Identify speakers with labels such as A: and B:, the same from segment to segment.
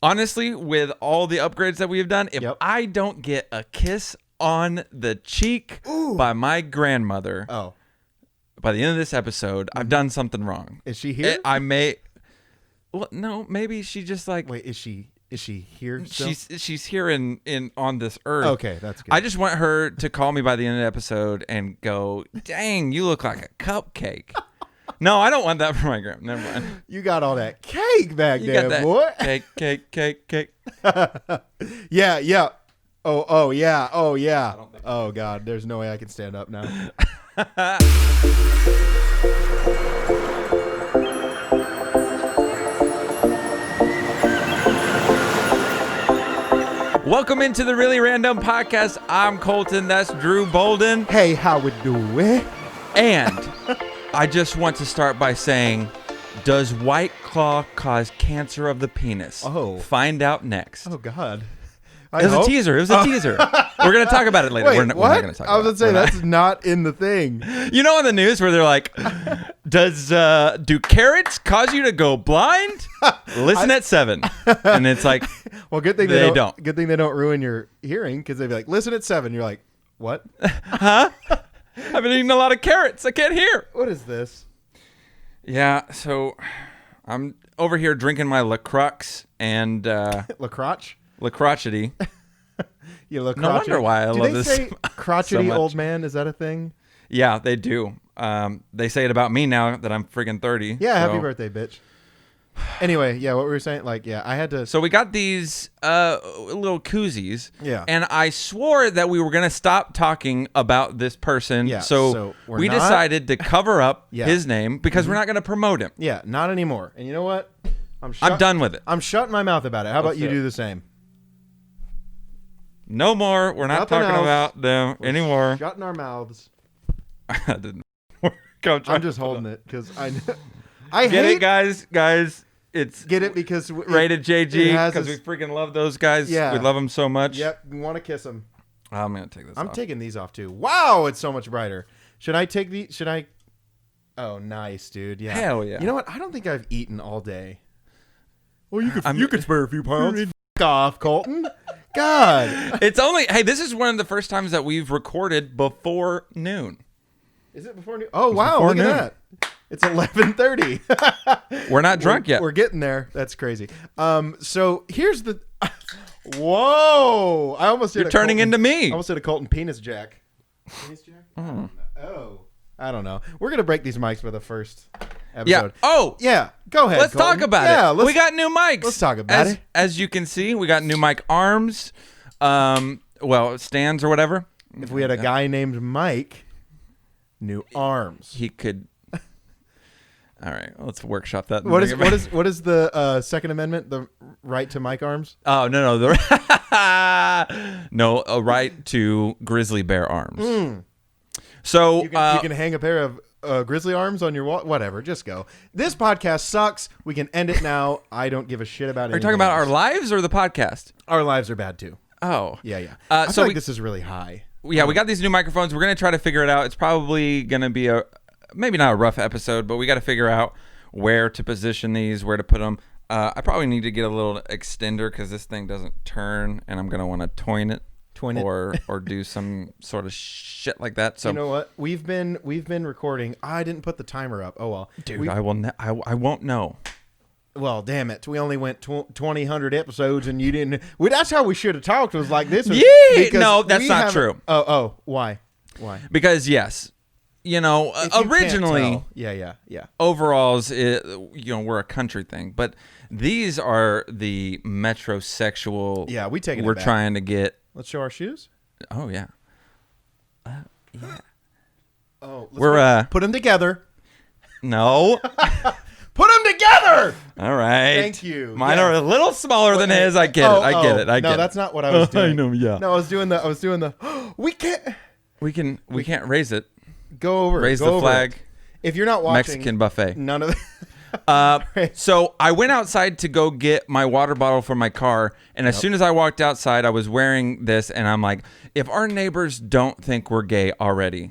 A: honestly, with all the upgrades that we have done, if I don't get a kiss on the cheek by my grandmother by the end of this episode, I've done something wrong.
B: Is she here?
A: I may. Well, no, maybe she just like.
B: Wait, is she here still?
A: She's here in on this earth.
B: Okay, that's good.
A: I just want her to call me by the end of the episode and go, "Dang, you look like a cupcake." No, I don't want that for my grandma. Never mind.
B: You got all that cake back
A: You
B: there,
A: got that
B: boy.
A: Cake.
B: Yeah. Oh yeah. Oh God, there's no way I can stand up now.
A: Welcome into the Really Randumb podcast. I'm Colton. That's Drew Bolden.
B: Hey, how we doing?
A: And I just want to start by saying, does White Claw cause cancer of the penis?
B: Oh.
A: Find out next.
B: Oh God.
A: It was a teaser. We're going to talk about it later.
B: Wait,
A: we're not going to talk about it.
B: I was going to say, that's not in the thing.
A: You know, on the news where they're like, do carrots cause you to go blind? Listen at 7. And it's like,
B: well, good thing
A: they don't.
B: Good thing they don't ruin your hearing, because they'd be like, listen at 7. You're like, what?
A: Huh? I've been eating a lot of carrots. I can't hear.
B: What is this?
A: Yeah, so I'm over here drinking my LaCrux and...
B: LaCrotch?
A: LaCrotchety.
B: You look
A: no wonder why I love this.
B: Do they say crotchety
A: so
B: old man? Is that a thing?
A: Yeah, they do. They say it about me now that I'm friggin' 30.
B: Yeah, so. Happy birthday, bitch. Anyway, yeah, what we were saying, like, yeah, I had to...
A: So we got these little koozies.
B: Yeah.
A: And I swore that we were going to stop talking about this person.
B: Yeah,
A: so we decided to cover up his name because we're not going to promote him.
B: Yeah, not anymore. And you know what?
A: I'm done with it.
B: I'm shutting my mouth about it. How about you do the same?
A: No more. We're not talking about them anymore.
B: Shutting our mouths.
A: That didn't work.
B: I'm just holding it because I
A: get it, guys. It's
B: get it because
A: rated JG because we freaking love those guys.
B: Yeah,
A: we love them so much.
B: Yep, we want to kiss them.
A: I'm gonna take this.
B: I'm taking these off too. Wow, it's so much brighter. Should I take the? Should I? Oh, nice, dude. Yeah.
A: Hell yeah.
B: You know what? I don't think I've eaten all day. Well, you could spare a few pounds. Off, Colton. God.
A: It's only, hey, this is one of the first times that we've recorded before noon.
B: Is it before noon? Oh, wow. Look at that. It's 11:30.
A: We're not drunk yet.
B: We're getting there. That's crazy. So here's the... Whoa. I almost did
A: You're turning into me.
B: I almost did a Colton penis jack. Penis jack? Oh. I don't know. We're going to break these mics for the first episode.
A: Yeah. Oh.
B: Yeah. Go ahead,
A: Let's
B: Colton.
A: talk about it. We got new mics.
B: Let's talk about it.
A: As you can see, we got new mic arms, stands or whatever.
B: If we had a guy named Mike, new arms.
A: He could... All right, let's workshop that.
B: What is the Second Amendment? The right to mic arms?
A: Oh, no. No, a right to grizzly bear arms. So
B: you can hang a pair of grizzly arms on your wall. Whatever, just go. This podcast sucks. We can end it now. I don't give a shit about it.
A: Are you talking about our lives or the podcast?
B: Our lives are bad too.
A: Oh.
B: Yeah. I feel like this is really high.
A: Yeah, we got these new microphones. We're going to try to figure it out. It's probably going to be maybe not a rough episode, but we got to figure out where to position these, where to put them. I probably need to get a little extender because this thing doesn't turn, and I'm going to want to toin it. Or do some sort of shit like that. So
B: you know what? We've been recording. I didn't put the timer up. Oh well,
A: dude. I won't know.
B: Well, damn it. We only went 200 episodes, and you didn't. That's how we should have talked. Was like this.
A: No, that's not true.
B: Oh, why?
A: Because yes, originally,
B: yeah.
A: Overalls, we're a country thing, but these are the metrosexual.
B: Yeah,
A: we're trying to get.
B: Let's show our shoes.
A: Oh yeah. Yeah.
B: Oh,
A: we're
B: put them together.
A: No.
B: Put them together.
A: All right.
B: Thank you.
A: Mine are a little smaller than his. I get it.
B: No, that's not what I was doing.
A: I know. Yeah.
B: No, I was doing the. We can't.
A: We can't raise it.
B: Go over.
A: Raise the flag.
B: If you're not watching,
A: Mexican buffet.
B: None of.
A: So I went outside to go get my water bottle from my car, and as soon as I walked outside, I was wearing this, and I'm like, if our neighbors don't think we're gay already,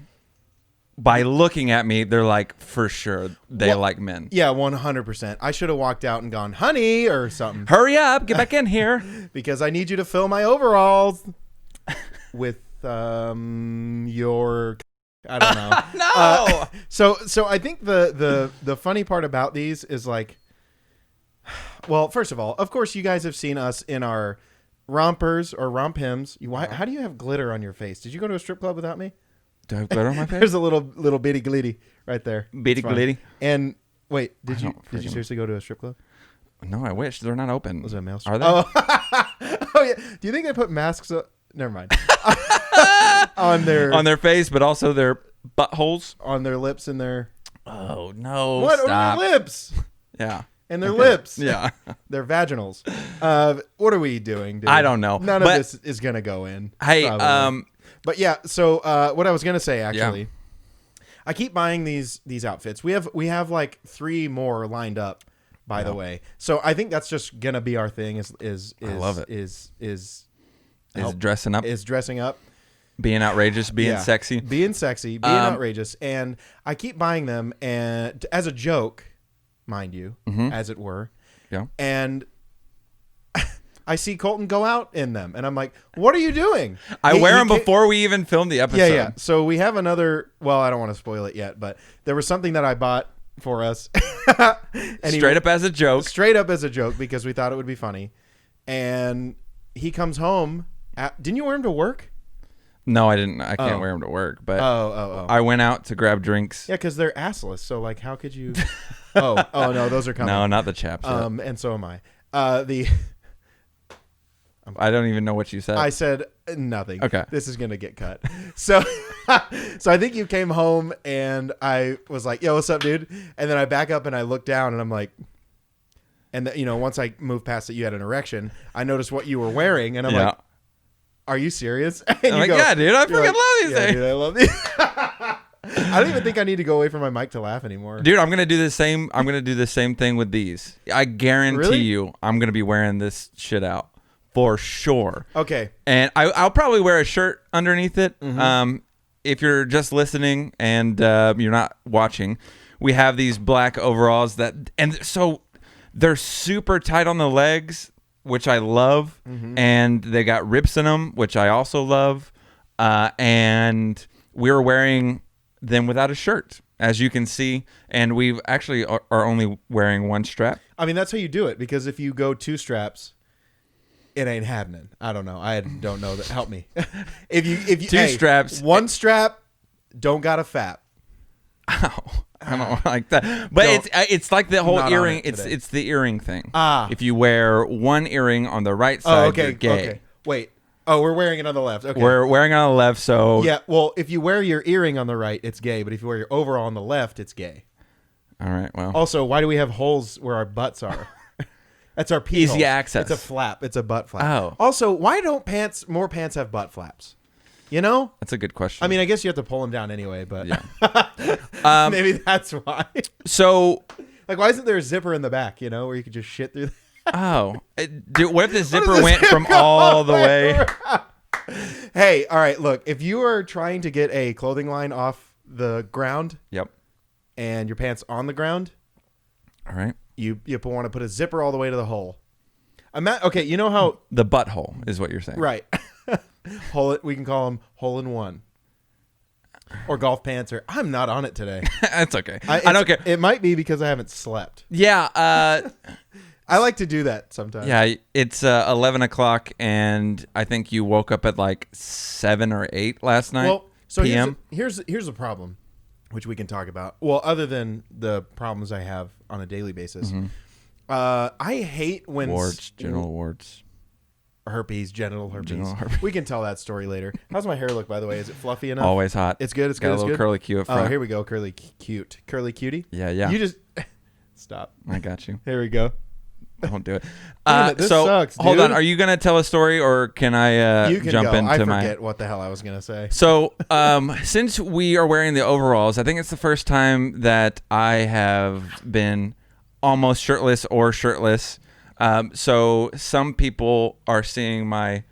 A: by looking at me, they're like, for sure, they like men.
B: Yeah, 100%. I should have walked out and gone, honey, or something.
A: Hurry up, get back in here.
B: Because I need you to fill my overalls with your... I don't know.
A: No!
B: So I think the funny part about these is like... Well, first of all, of course, you guys have seen us in our rompers or romp hymns. How do you have glitter on your face? Did you go to a strip club without me?
A: Do I have glitter on my face?
B: There's a little bitty glitty right there.
A: Bitty glitty.
B: And wait, did you seriously go to a strip club?
A: No, I wish. They're not open.
B: Was it a male
A: Are
B: strip?
A: they?
B: Oh yeah. Do you think they put masks up? Never mind. on their
A: face, but also their buttholes,
B: on their lips and their...
A: Oh no!
B: What?
A: Stop.
B: On their lips?
A: Yeah.
B: And their lips.
A: Yeah.
B: Their vaginals. What are we doing, dude?
A: I don't know.
B: None of this is gonna go in.
A: Hey,
B: probably. But yeah, so what I was gonna say actually, I keep buying these outfits. We have like 3 more lined up, by the way. So I think that's just gonna be our thing. I
A: love it.
B: Is
A: dressing up.
B: Is dressing up.
A: Being outrageous, being sexy.
B: Being sexy, being outrageous. And I keep buying them and as a joke, mind you, as it were.
A: Yeah.
B: And I see Colton go out in them, and I'm like, "What are you doing?"
A: I wear them before we even film the episode.
B: Yeah. So we have another. Well, I don't want to spoil it yet, but there was something that I bought for us, and
A: straight up as a joke,
B: because we thought it would be funny. And he comes home. Didn't you wear him to work?
A: No, I didn't. I can't wear them to work, but I went out to grab drinks.
B: Yeah, because they're assless. So like, how could you? oh no, those are coming.
A: No, not the chaps.
B: And so am I.
A: I don't even know what you said.
B: I said nothing.
A: Okay.
B: This is going to get cut. So I think you came home and I was like, yo, what's up, dude? And then I back up and I look down and I'm like, and once I moved past it, you had an erection. I noticed what you were wearing and I'm like, are you serious? And
A: I'm like, yeah, dude, I freaking love these things.
B: Dude, I love these. I don't even think I need to go away from my mic to laugh anymore.
A: Dude, I'm gonna do the same thing with these. I guarantee you I'm gonna be wearing this shit out. For sure.
B: Okay.
A: And I'll probably wear a shirt underneath it. If you're just listening and you're not watching, we have these black overalls and so they're super tight on the legs, which I love, and they got rips in them, which I also love. And we're wearing them without a shirt, as you can see, and we've actually are only wearing one strap.
B: I mean, that's how you do it, because if you go 2 straps, it ain't happening. I don't know. I don't know that. Help me. If you
A: 2 straps,
B: 1 strap, don't got a fap.
A: Ow. I don't like that. But it's like the whole earring. It's the earring thing. If you wear 1 earring on the right side, you're gay.
B: Okay. Wait. Oh, we're wearing it on the left. Okay.
A: We're wearing it on the left, so
B: yeah. Well, if you wear your earring on the right, it's gay. But if you wear your overall on the left, it's gay.
A: All right. Well.
B: Also, why do we have holes where our butts are? That's our pee
A: easy
B: hole.
A: access.
B: It's a flap. It's a butt flap.
A: Oh.
B: Also, why don't more pants have butt flaps?
A: That's a good question.
B: I mean, I guess you have to pull them down anyway, but
A: yeah.
B: Maybe that's why.
A: So,
B: like, why isn't there a zipper in the back? Where you could just shit through.
A: Dude, what if the zipper went from all the way?
B: Hey, all right. Look, if you are trying to get a clothing line off the ground,
A: yep,
B: and your pants on the ground,
A: all right,
B: you want to put a zipper all the way to the hole. Okay, you know how
A: the butthole is what you're saying,
B: right? We can call them hole in one, or golf pants. Or I'm not on it today.
A: That's okay. I don't care.
B: It might be because I haven't slept.
A: Yeah.
B: I like to do that sometimes.
A: Yeah, it's 11 o'clock, and I think you woke up at like 7 or 8 last night.
B: Well, so
A: PM.
B: Here's a problem, which we can talk about. Well, other than the problems I have on a daily basis, I hate when
A: genital warts,
B: genital herpes. We can tell that story later. How's my hair look, by the way? Is it fluffy enough?
A: Always hot.
B: It's good. It's
A: got
B: good.
A: a little curly Q up front.
B: Oh, here we go. Curly cutie.
A: Yeah.
B: You just stop.
A: I got you.
B: Here we go.
A: Don't do it.
B: This sucks, dude.
A: Hold on. Are you gonna tell a story, or can I
B: you can
A: jump
B: go.
A: into
B: I forget what the hell I was gonna say.
A: So, since we are wearing the overalls, I think it's the first time that I have been almost shirtless or shirtless. So some people are seeing my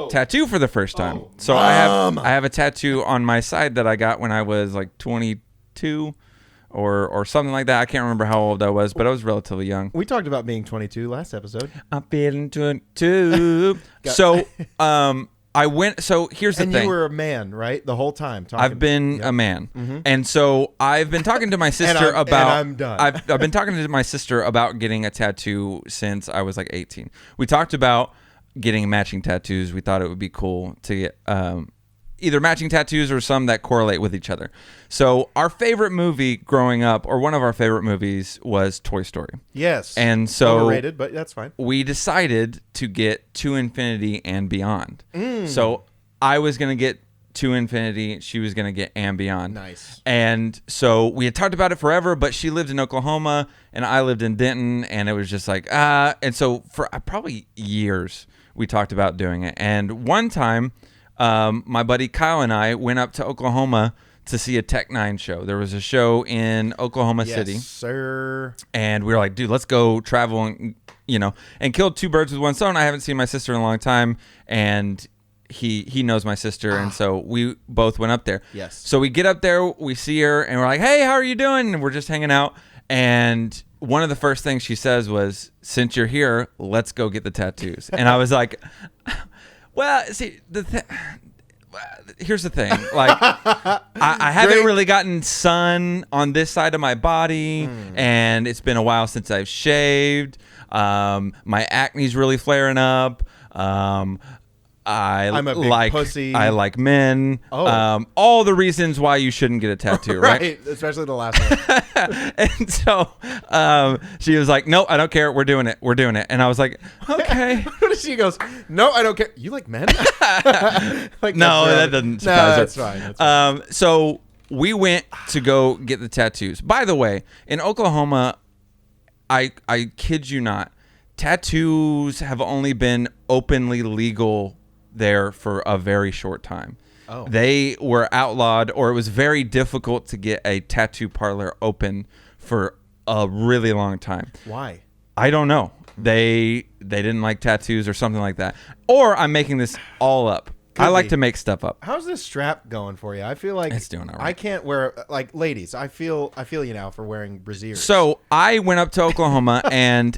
A: tattoo for the first time.
B: Oh,
A: so I have a tattoo on my side that I got when I was like 22 or something like that. I can't remember how old I was, but I was relatively young.
B: We talked about being 22 last episode.
A: I'm feeling 22. So I went. So here's the thing.
B: And you were a man, right? The whole time.
A: I've been a man, and so I've been talking to my sister about.
B: I'm done.
A: I've been talking to my sister about getting a tattoo since I was like 18. We talked about getting matching tattoos. We thought it would be cool to get either matching tattoos or some that correlate with each other. So our favorite movie growing up, or one of our favorite movies, was Toy Story.
B: Yes.
A: And so
B: overrated, but that's fine.
A: We decided to get To Infinity and Beyond. So I was going to get To Infinity. She was going to get And Beyond.
B: Nice.
A: And so we had talked about it forever, but she lived in Oklahoma and I lived in Denton, and it was just like, and so for probably years we talked about doing it. And one time, my buddy Kyle and I went up to Oklahoma to see a Tech Nine show. There was a show in Oklahoma City.
B: Yes, sir.
A: And we were like, dude, let's go travel and, and kill two birds with one stone. I haven't seen my sister in a long time, and he knows my sister, and so we both went up there.
B: Yes.
A: So we get up there, we see her, and we're like, hey, how are you doing? And we're just hanging out. And one of the first things she says was, since you're here, let's go get the tattoos. And I was like, well, see, here's the thing. Like, I haven't really gotten sun on this side of my body, and it's been a while since I've shaved. My acne's really flaring up.
B: I'm a big pussy.
A: I like men. All the reasons why you shouldn't get a tattoo, right?
B: Especially the last one.
A: And so she was like, no, I don't care. We're doing it. And I was like, okay.
B: She goes, no, I don't care. You like men?
A: Like, no, that doesn't surprise her.
B: That's fine. That's fine.
A: So we went to go get the tattoos. By the way, in Oklahoma, I kid you not, tattoos have only been openly legal there for a very short time. They were outlawed, or it was very difficult to get a tattoo parlor open for a really long time.
B: Why?
A: I don't know. They didn't like tattoos or something like that. Or I'm making this all up. I like to make stuff up.
B: How's this strap going for you? I feel like
A: it's doing all right.
B: I can't wear, like, ladies. I feel you now for wearing brassieres.
A: So I went up to Oklahoma, and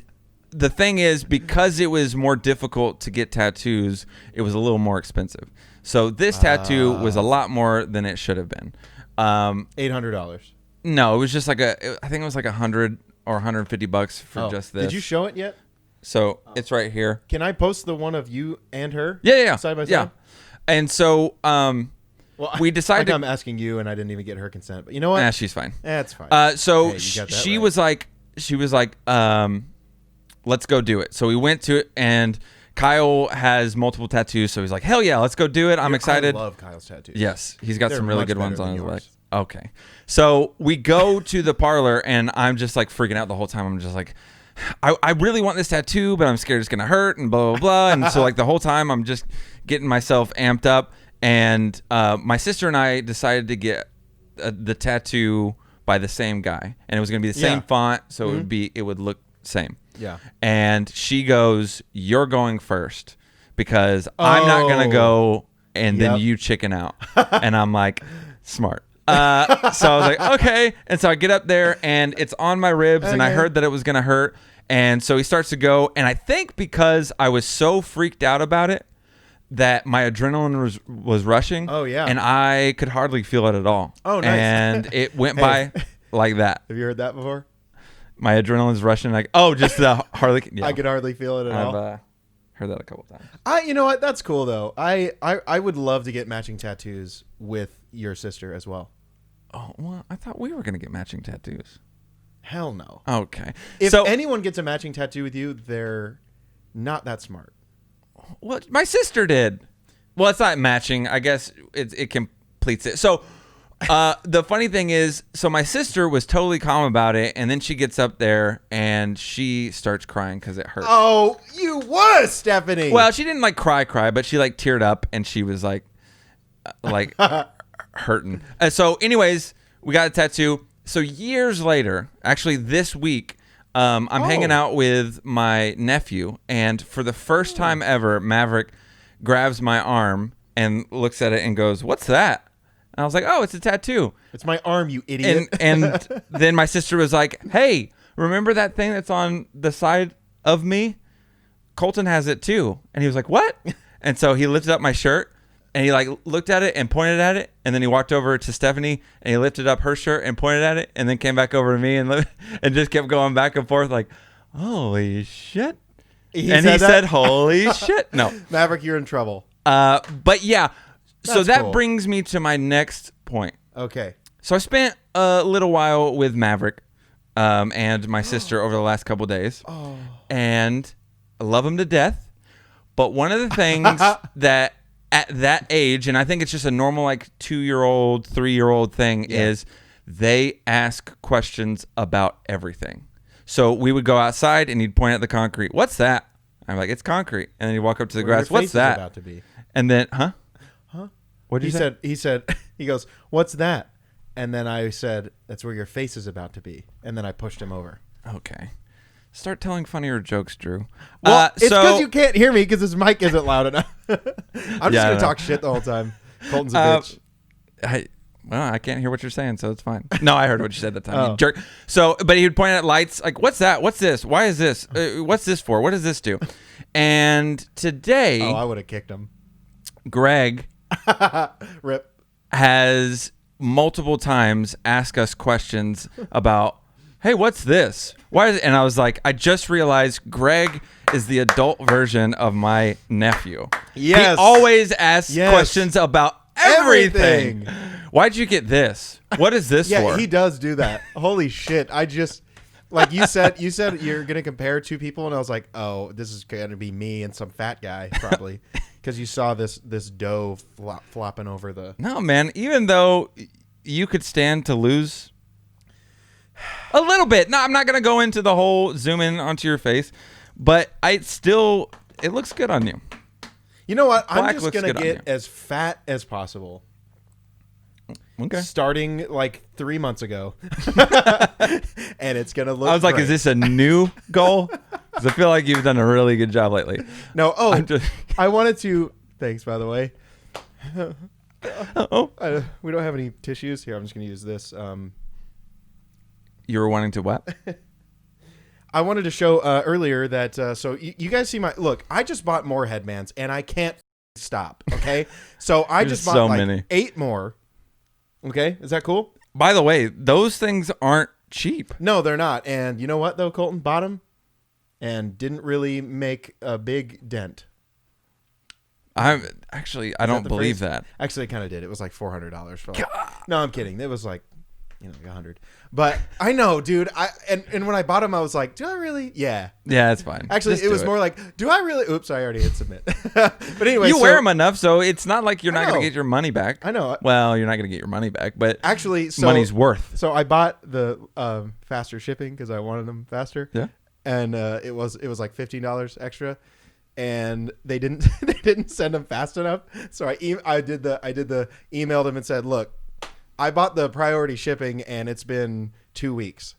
A: the thing is, because it was more difficult to get tattoos, it was a little more expensive. So this tattoo was a lot more than it should have been.
B: $800.
A: No, it was just like I think it was like $100 or $150 for just this.
B: Did you show it yet?
A: So it's right here.
B: Can I post the one of you and her?
A: Yeah.
B: Side by side?
A: Yeah. And so we decided.
B: I'm asking you, and I didn't even get her consent. But you know what?
A: She's fine.
B: That's fine.
A: So
B: Hey,
A: she was like, let's go do it. So we went to it, and Kyle has multiple tattoos, so he's like, hell yeah, let's go do it. I'm excited.
B: I love Kyle's tattoos.
A: Yes, he's got
B: They're
A: some really
B: much
A: good ones
B: better
A: on
B: than
A: his leg.
B: yours.
A: Okay. So we go to the parlor, and I'm just like freaking out the whole time. I'm just like, I really want this tattoo, but I'm scared it's going to hurt and blah, blah, blah. And so like the whole time I'm just getting myself amped up. And my sister and I decided to get the tattoo by the same guy. And it was going to be the same font, so it would look same.
B: Yeah.
A: And she goes, you're going first because I'm not going to go and then you chicken out. And I'm like, smart. So I was like, okay. And so I get up there and it's on my ribs and I heard that it was going to hurt. And so he starts to go. And I think because I was so freaked out about it that my adrenaline was rushing.
B: Oh, yeah.
A: And I could hardly feel it at all.
B: Oh, nice.
A: And it went by like that.
B: Have you heard that before?
A: My adrenaline's rushing like, just the hardly. Yeah.
B: I could hardly feel it at all.
A: I've heard that a couple times.
B: You know what? That's cool though. I would love to get matching tattoos with your sister as well.
A: Oh, well, I thought we were going to get matching tattoos.
B: Hell no.
A: Okay.
B: If anyone gets a matching tattoo with you, they're not that smart.
A: Well, my sister did. Well, it's not matching. I guess it completes it. So the funny thing is, so my sister was totally calm about it, and then she gets up there and she starts crying because it hurts.
B: Oh, you was, Stephanie.
A: Well, she didn't like cry, but she like teared up and she was like hurting. So anyways, we got a tattoo. So years later, actually this week, I'm hanging out with my nephew, and for the first time ever, Maverick grabs my arm and looks at it and goes, "What's that?" And I was like, "Oh, it's a tattoo."
B: It's my arm, you idiot.
A: And then my sister was like, "Hey, remember that thing that's on the side of me? Colton has it too." And he was like, "What?" And so he lifted up my shirt and he like looked at it and pointed at it. And then he walked over to Stephanie and he lifted up her shirt and pointed at it. And then came back over to me and just kept going back and forth like, "Holy shit." He said, "Holy shit." No.
B: Maverick, you're in trouble.
A: But yeah, so
B: That's
A: that
B: cool.
A: brings me to my next point.
B: Okay.
A: So I spent a little while with Maverick and my sister over the last couple days.
B: Oh.
A: And I love them to death. But one of the things that at that age, and I think it's just a normal like 2-year-old, 3-year-old thing, is they ask questions about everything. So we would go outside and he'd point at the concrete. "What's that?" I'm like, "It's concrete." And then he'd walk up to the grass. "What's that?"
B: About to be.
A: And then, Huh? What did
B: He
A: you say?
B: He said, he goes, "What's that?" And then I said, "That's where your face is about to be." And then I pushed him over.
A: Okay. Start telling funnier jokes, Drew.
B: Well, it's
A: so
B: because you can't hear me because this mic isn't loud enough. I'm just going to talk shit the whole time. Colton's a bitch.
A: I can't hear what you're saying, so it's fine. No, I heard what you said that time.
B: Oh.
A: You jerk. So, but he would point at lights like, "What's that? What's this? Why is this? What's this for? What does this do?" And today,
B: I would have kicked him.
A: Greg
B: Rip.
A: has multiple times asked us questions about, "Hey, what's this? Why is it?" And I was like, I just realized Greg is the adult version of my nephew.
B: Yes.
A: He always asks questions about everything. "Why'd you get this? What is this for?"
B: Yeah, he does do that. Holy shit. I just, like you said you're going to compare two people, and I was like, oh, this is going to be me and some fat guy, probably. Because you saw this dough flopping over the...
A: No, man. Even though you could stand to lose a little bit. No, I'm not going to go into the whole zoom in onto your face. But it looks good on you.
B: You know what?
A: Black
B: I'm just going to
A: good
B: get as fat as possible.
A: Okay.
B: Starting like 3 months ago. And it's going to look
A: I was like,
B: great.
A: is this a new goal? Because I feel like you've done a really good job lately.
B: No, I wanted to... Thanks, by the way. We don't have any tissues. Here, I'm just going to use this.
A: You were wanting to what?
B: I wanted to show earlier that... so you guys see my... Look, I just bought more headbands, and I can't stop, okay? So I just bought
A: many.
B: 8 more. Okay? Is that cool?
A: By the way, those things aren't cheap.
B: No, they're not. And you know what, though, Colton? Bought them and didn't really make a big dent.
A: I don't believe that.
B: Actually, I kind of did. It was like $400 for like... No, I'm kidding. It was like, like 100. But I know, dude. And when I bought them, I was like, do I really? Yeah.
A: Yeah, it's fine.
B: Actually,
A: Just
B: it was
A: do
B: more like, do I really? Oops, I already hit submit. But anyway,
A: you wear them enough, so it's not like you're not going
B: know.
A: to get your money back.
B: I know.
A: Well, you're not going to get your money back, but
B: actually,
A: money's worth.
B: So I bought the faster shipping because I wanted them faster.
A: Yeah.
B: And it was like $15 extra, and they didn't send them fast enough. So I emailed them and said, look, I bought the priority shipping and it's been 2 weeks.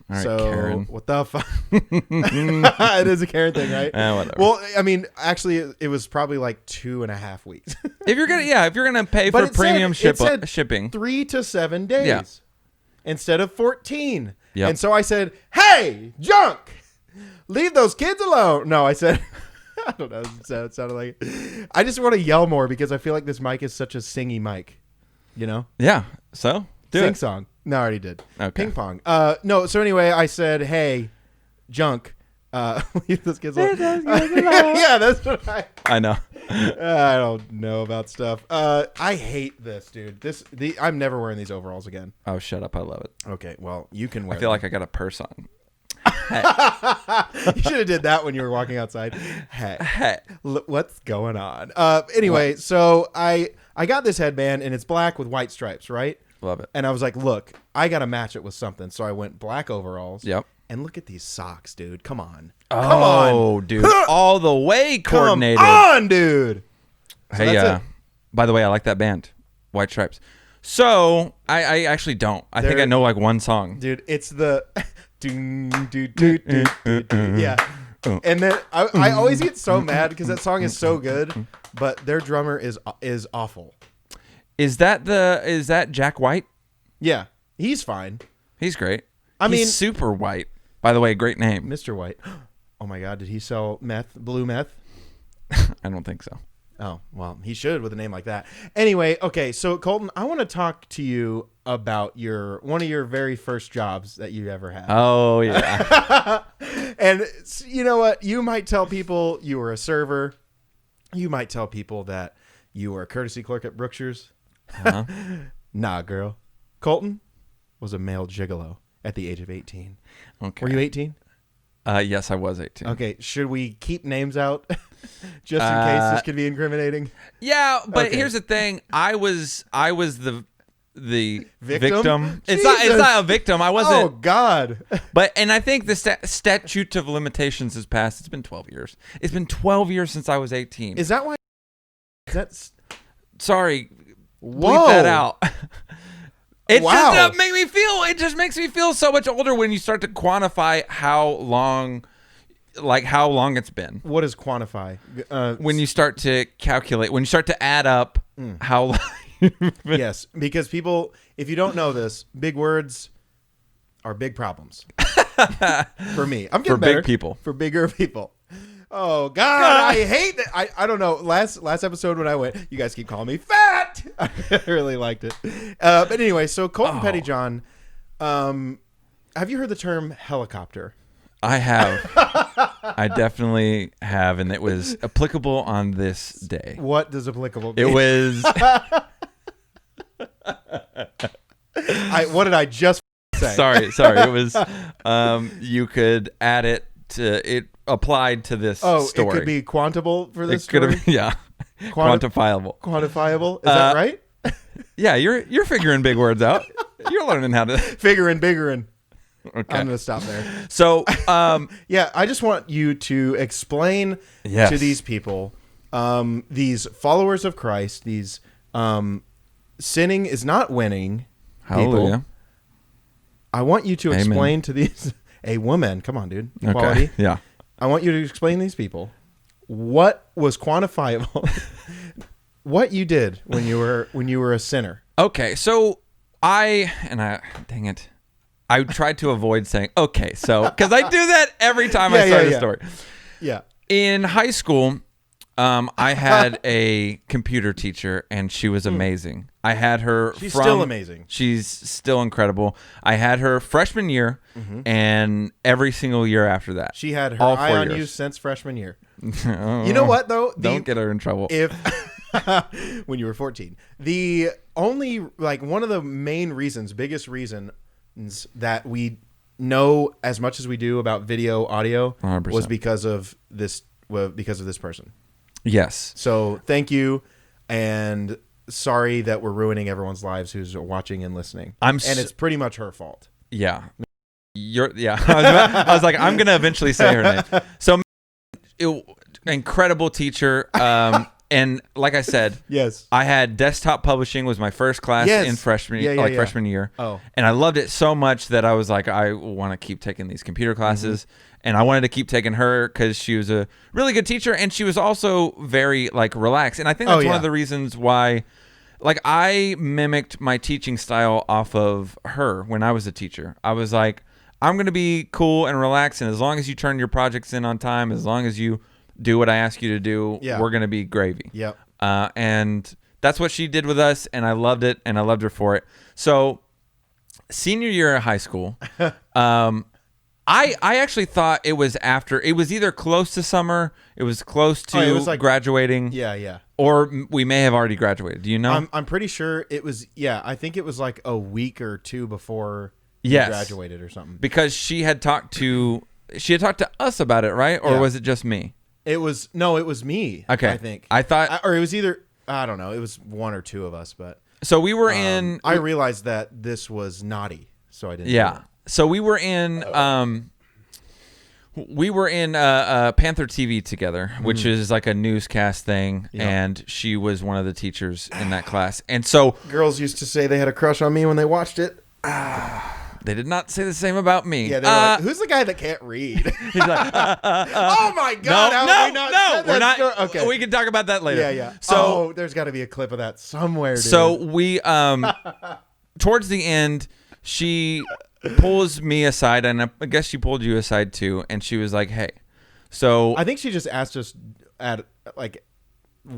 A: All right,
B: so
A: Karen.
B: What the fuck? It is a Karen thing, right?
A: Whatever.
B: Well, I mean, actually, it was probably like 2.5 weeks.
A: if you're gonna pay for premium shipping,
B: 3 to 7 days instead of 14.
A: Yep.
B: And so I said, "Hey, junk, leave those kids alone." No, I said, I don't know. It sounded like it. I just want to yell more because I feel like this mic is such a singy mic. You know?
A: Yeah. So
B: Sing song. No, I already did.
A: Okay.
B: Ping pong. No. So anyway, I said, "Hey, junk, leave those kids alone." Yeah, that's what
A: I know.
B: I don't know about stuff. I hate this, dude. I'm never wearing these overalls again.
A: Oh, shut up! I love it.
B: Okay, well, you can wear.
A: I feel like I got a purse on.
B: You should have did that when you were walking outside. Hey, what's going on? Anyway, so I got this headband and it's black with white stripes, right?
A: Love it.
B: And I was like, look, I got to match it with something. So I went black overalls.
A: Yep.
B: And look at these socks, dude. Come on.
A: Come on, dude. All the way coordinated.
B: Come on, dude. So
A: hey, by the way, I like that band, White Stripes. So I actually don't. I think I know like one song.
B: Dude, it's the... Yeah. And then I always get so mad because that song is so good, but their drummer is awful.
A: Is that Jack White?
B: Yeah, he's fine.
A: He's great.
B: I mean,
A: he's super white. By the way, great name.
B: Mr. White. Oh my God, did he sell blue meth?
A: I don't think so.
B: Oh, well, he should with a name like that. Anyway, okay, so Colton, I want to talk to you about one of your very first jobs that you ever had.
A: Oh, yeah.
B: And you know what? You might tell people you were a server. You might tell people that you were a courtesy clerk at Brookshire's.
A: Uh-huh.
B: Nah, girl. Colton was a male gigolo at the age of 18.
A: Okay.
B: Were you 18?
A: Yes, I was 18.
B: Okay, should we keep names out just in case this could be incriminating?
A: Yeah, but
B: Okay.
A: here's the thing. I was the
B: Victim?
A: It's
B: Jesus.
A: not a victim. I wasn't.
B: Oh God.
A: And I think the statute of limitations has passed. It's been 12 years. It's been 12 years since I was 18.
B: Is that why? That's
A: Sorry.
B: Whoa.
A: Bleep that out. It
B: Wow.
A: just make me feel. It just makes me feel so much older when you start to quantify how long it's been.
B: What is quantify?
A: When you start to calculate, when you start to add up how long.
B: Yes, because people, if you don't know this, big words are big problems. For me, I'm getting
A: For
B: better.
A: big people.
B: For bigger people. Oh God, I hate that. I don't know. Last episode when I went, you guys keep calling me fat. I really liked it. But anyway, so Colton Pettyjohn, have you heard the term helicopter?
A: I have. I definitely have, and it was applicable on this day.
B: What does applicable mean?
A: It was.
B: What did I just say?
A: Sorry. It was. You could add it to it. Applied to this story.
B: It could be quantable for this
A: It could
B: story?
A: have, yeah. Quantifiable.
B: Quantifiable? Is that right?
A: Yeah, you're figuring big words out. You're learning how to
B: Figuring.
A: Okay.
B: I'm gonna stop there.
A: So,
B: Yeah, I just want you to explain
A: Yes.
B: to these people, these followers of Christ, these sinning is not winning
A: hallelujah.
B: people. I want you to
A: Amen.
B: explain to these a woman. Come on, dude. Equality.
A: Okay. Yeah.
B: I want you to explain to these people what was quantifiable, what you did when you were a sinner.
A: Okay. So dang it. I tried to avoid saying, okay, so, because I do that every time I start a story.
B: Yeah.
A: In high school, I had a computer teacher, and she was amazing. I had her.
B: She's still amazing.
A: She's still incredible. I had her freshman year, and every single year after that.
B: She had her
A: all
B: eye
A: 4
B: on
A: years.
B: you since freshman year.
A: Oh,
B: You know what, though?
A: Don't get her in trouble.
B: If when you were 14. The only, one of the main reasons, biggest reasons that we know as much as we do about video audio
A: 100%.
B: was because of this person.
A: Yes.
B: So thank you, and sorry that we're ruining everyone's lives who's watching and listening. And it's pretty much her fault.
A: Yeah. I was like, I'm gonna eventually say her name. So, incredible teacher. And like I said,
B: Yes.
A: I had desktop publishing was my first class in freshman year.
B: Oh.
A: And I loved it so much that I was like, I want to keep taking these computer classes. And I wanted to keep taking her because she was a really good teacher, and she was also very relaxed. And I think that's one of the reasons why, I mimicked my teaching style off of her when I was a teacher. I was like, I'm going to be cool and relaxed, and as long as you turn your projects in on time, as long as you do what I ask you to do, we're going to be gravy.
B: Yep.
A: And that's what she did with us, and I loved it, and I loved her for it. So, senior year of high school, I actually thought it was either close to summer, it was close to graduating.
B: Yeah.
A: Or we may have already graduated. Do you know?
B: I'm pretty sure it was, I think it was a week or two before you graduated or something.
A: Because she had talked to us about it, right? Or was it just me?
B: It was me.
A: Okay.
B: I think.
A: I thought,
B: or it was either, I don't know, it was one or two of us, but.
A: So we were in.
B: I realized that this was naughty, so I didn't.
A: Yeah. So we were in. Panther TV together, which is like a newscast thing, and she was one of the teachers in that class. And so
B: girls used to say they had a crush on me when they watched it.
A: They did not say the same about me.
B: Yeah, they're like, who's the guy that can't read?
A: He's like,
B: oh my God!
A: We're not. Okay, we can talk about that later.
B: Yeah.
A: So
B: there's got to be a clip of that somewhere. Dude.
A: So we, towards the end, she pulls me aside, and I guess she pulled you aside too, and she was like, "Hey." So
B: I think she just asked us at like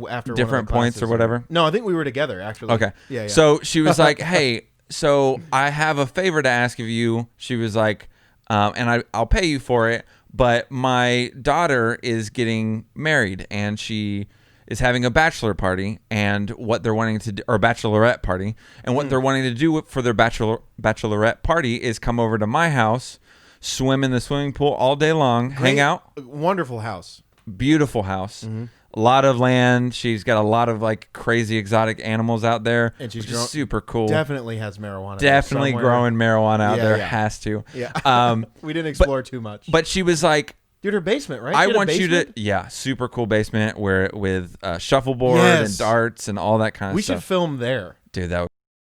B: after
A: different
B: one of our
A: points or
B: classes.
A: whatever.
B: No, I think we were together actually.
A: Okay.
B: Yeah.
A: So she was like, "Hey, so I have a favor to ask of you." She was like, and I'll pay you for it, but my daughter is getting married and she is having a bachelor party, and what they're wanting to do, or bachelorette party, and what they're wanting to do for their bachelorette party is come over to my house, swim in the swimming pool all day long, hang out.
B: Wonderful house.
A: Beautiful house. A lot of land. She's got a lot of like crazy exotic animals out there,
B: and she's
A: which is super cool.
B: Definitely has marijuana.
A: Definitely growing marijuana out there.
B: Yeah.
A: Has to.
B: Yeah. We didn't explore too much.
A: But she was like,
B: dude, her basement, right?
A: I want you to, super cool basement where with shuffleboard and darts and all that kind of
B: stuff. We
A: stuff.
B: should film there.
A: Dude, that was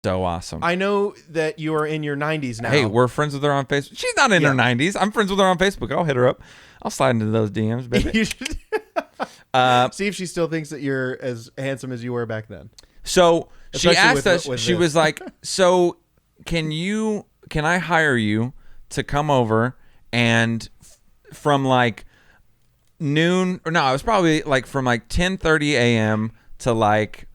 A: so awesome.
B: I know that you are in your 90s now.
A: Hey, we're friends with her on Facebook. She's not in her 90s. I'm friends with her on Facebook. I'll hit her up. I'll slide into those DMs, baby.
B: You should see if she still thinks that you're as handsome as you were back then.
A: So
B: Especially
A: she asked us,
B: with
A: she
B: this.
A: was like, so can I hire you to come over and from like noon, or no, it was probably like from like 10:30 a.m. to like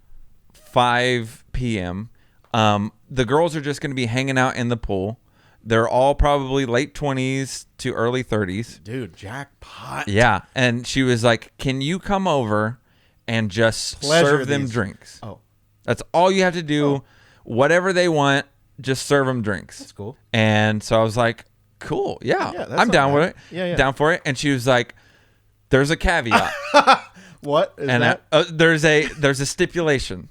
A: 5 p.m. The girls are just going to be hanging out in the pool. They're all probably late 20s to early 30s.
B: Dude, jackpot.
A: Yeah. And she was like, can you come over and just serve them drinks?
B: Oh.
A: That's all you have to do. Whatever they want, just serve them drinks.
B: That's cool.
A: And so I was like, cool. Yeah, I'm down with it.
B: Yeah.
A: Down for it. And she was like, there's a caveat.
B: What is that?
A: There's a stipulation.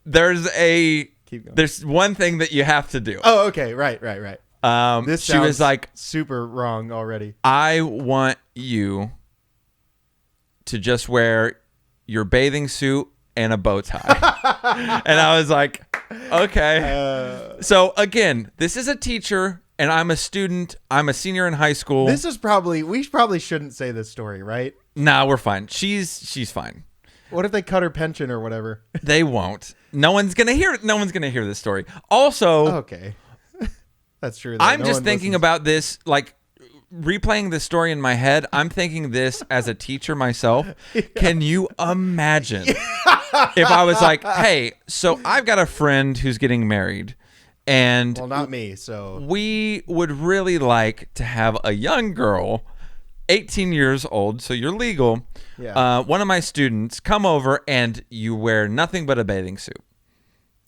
A: There's one thing that you have to do.
B: Oh, okay. Right. This
A: she was like,
B: super wrong already.
A: I want you to just wear your bathing suit and a bow tie. And I was like, okay. So again, this is a teacher and I'm a student. I'm a senior in high school.
B: We probably shouldn't say this story, right?
A: Nah, we're fine. She's fine.
B: What if they cut her pension or whatever?
A: They won't. No one's gonna hear this story. Also,
B: okay. That's true.
A: I'm just thinking about this, like replaying this story in my head. I'm thinking this as a teacher myself. Yeah. Can you imagine if I was like, hey, so I've got a friend who's getting married, and
B: not me. So
A: we would really like to have a young girl, 18 years old, so you're legal.
B: Yeah.
A: One of my students come over and you wear nothing but a bathing suit.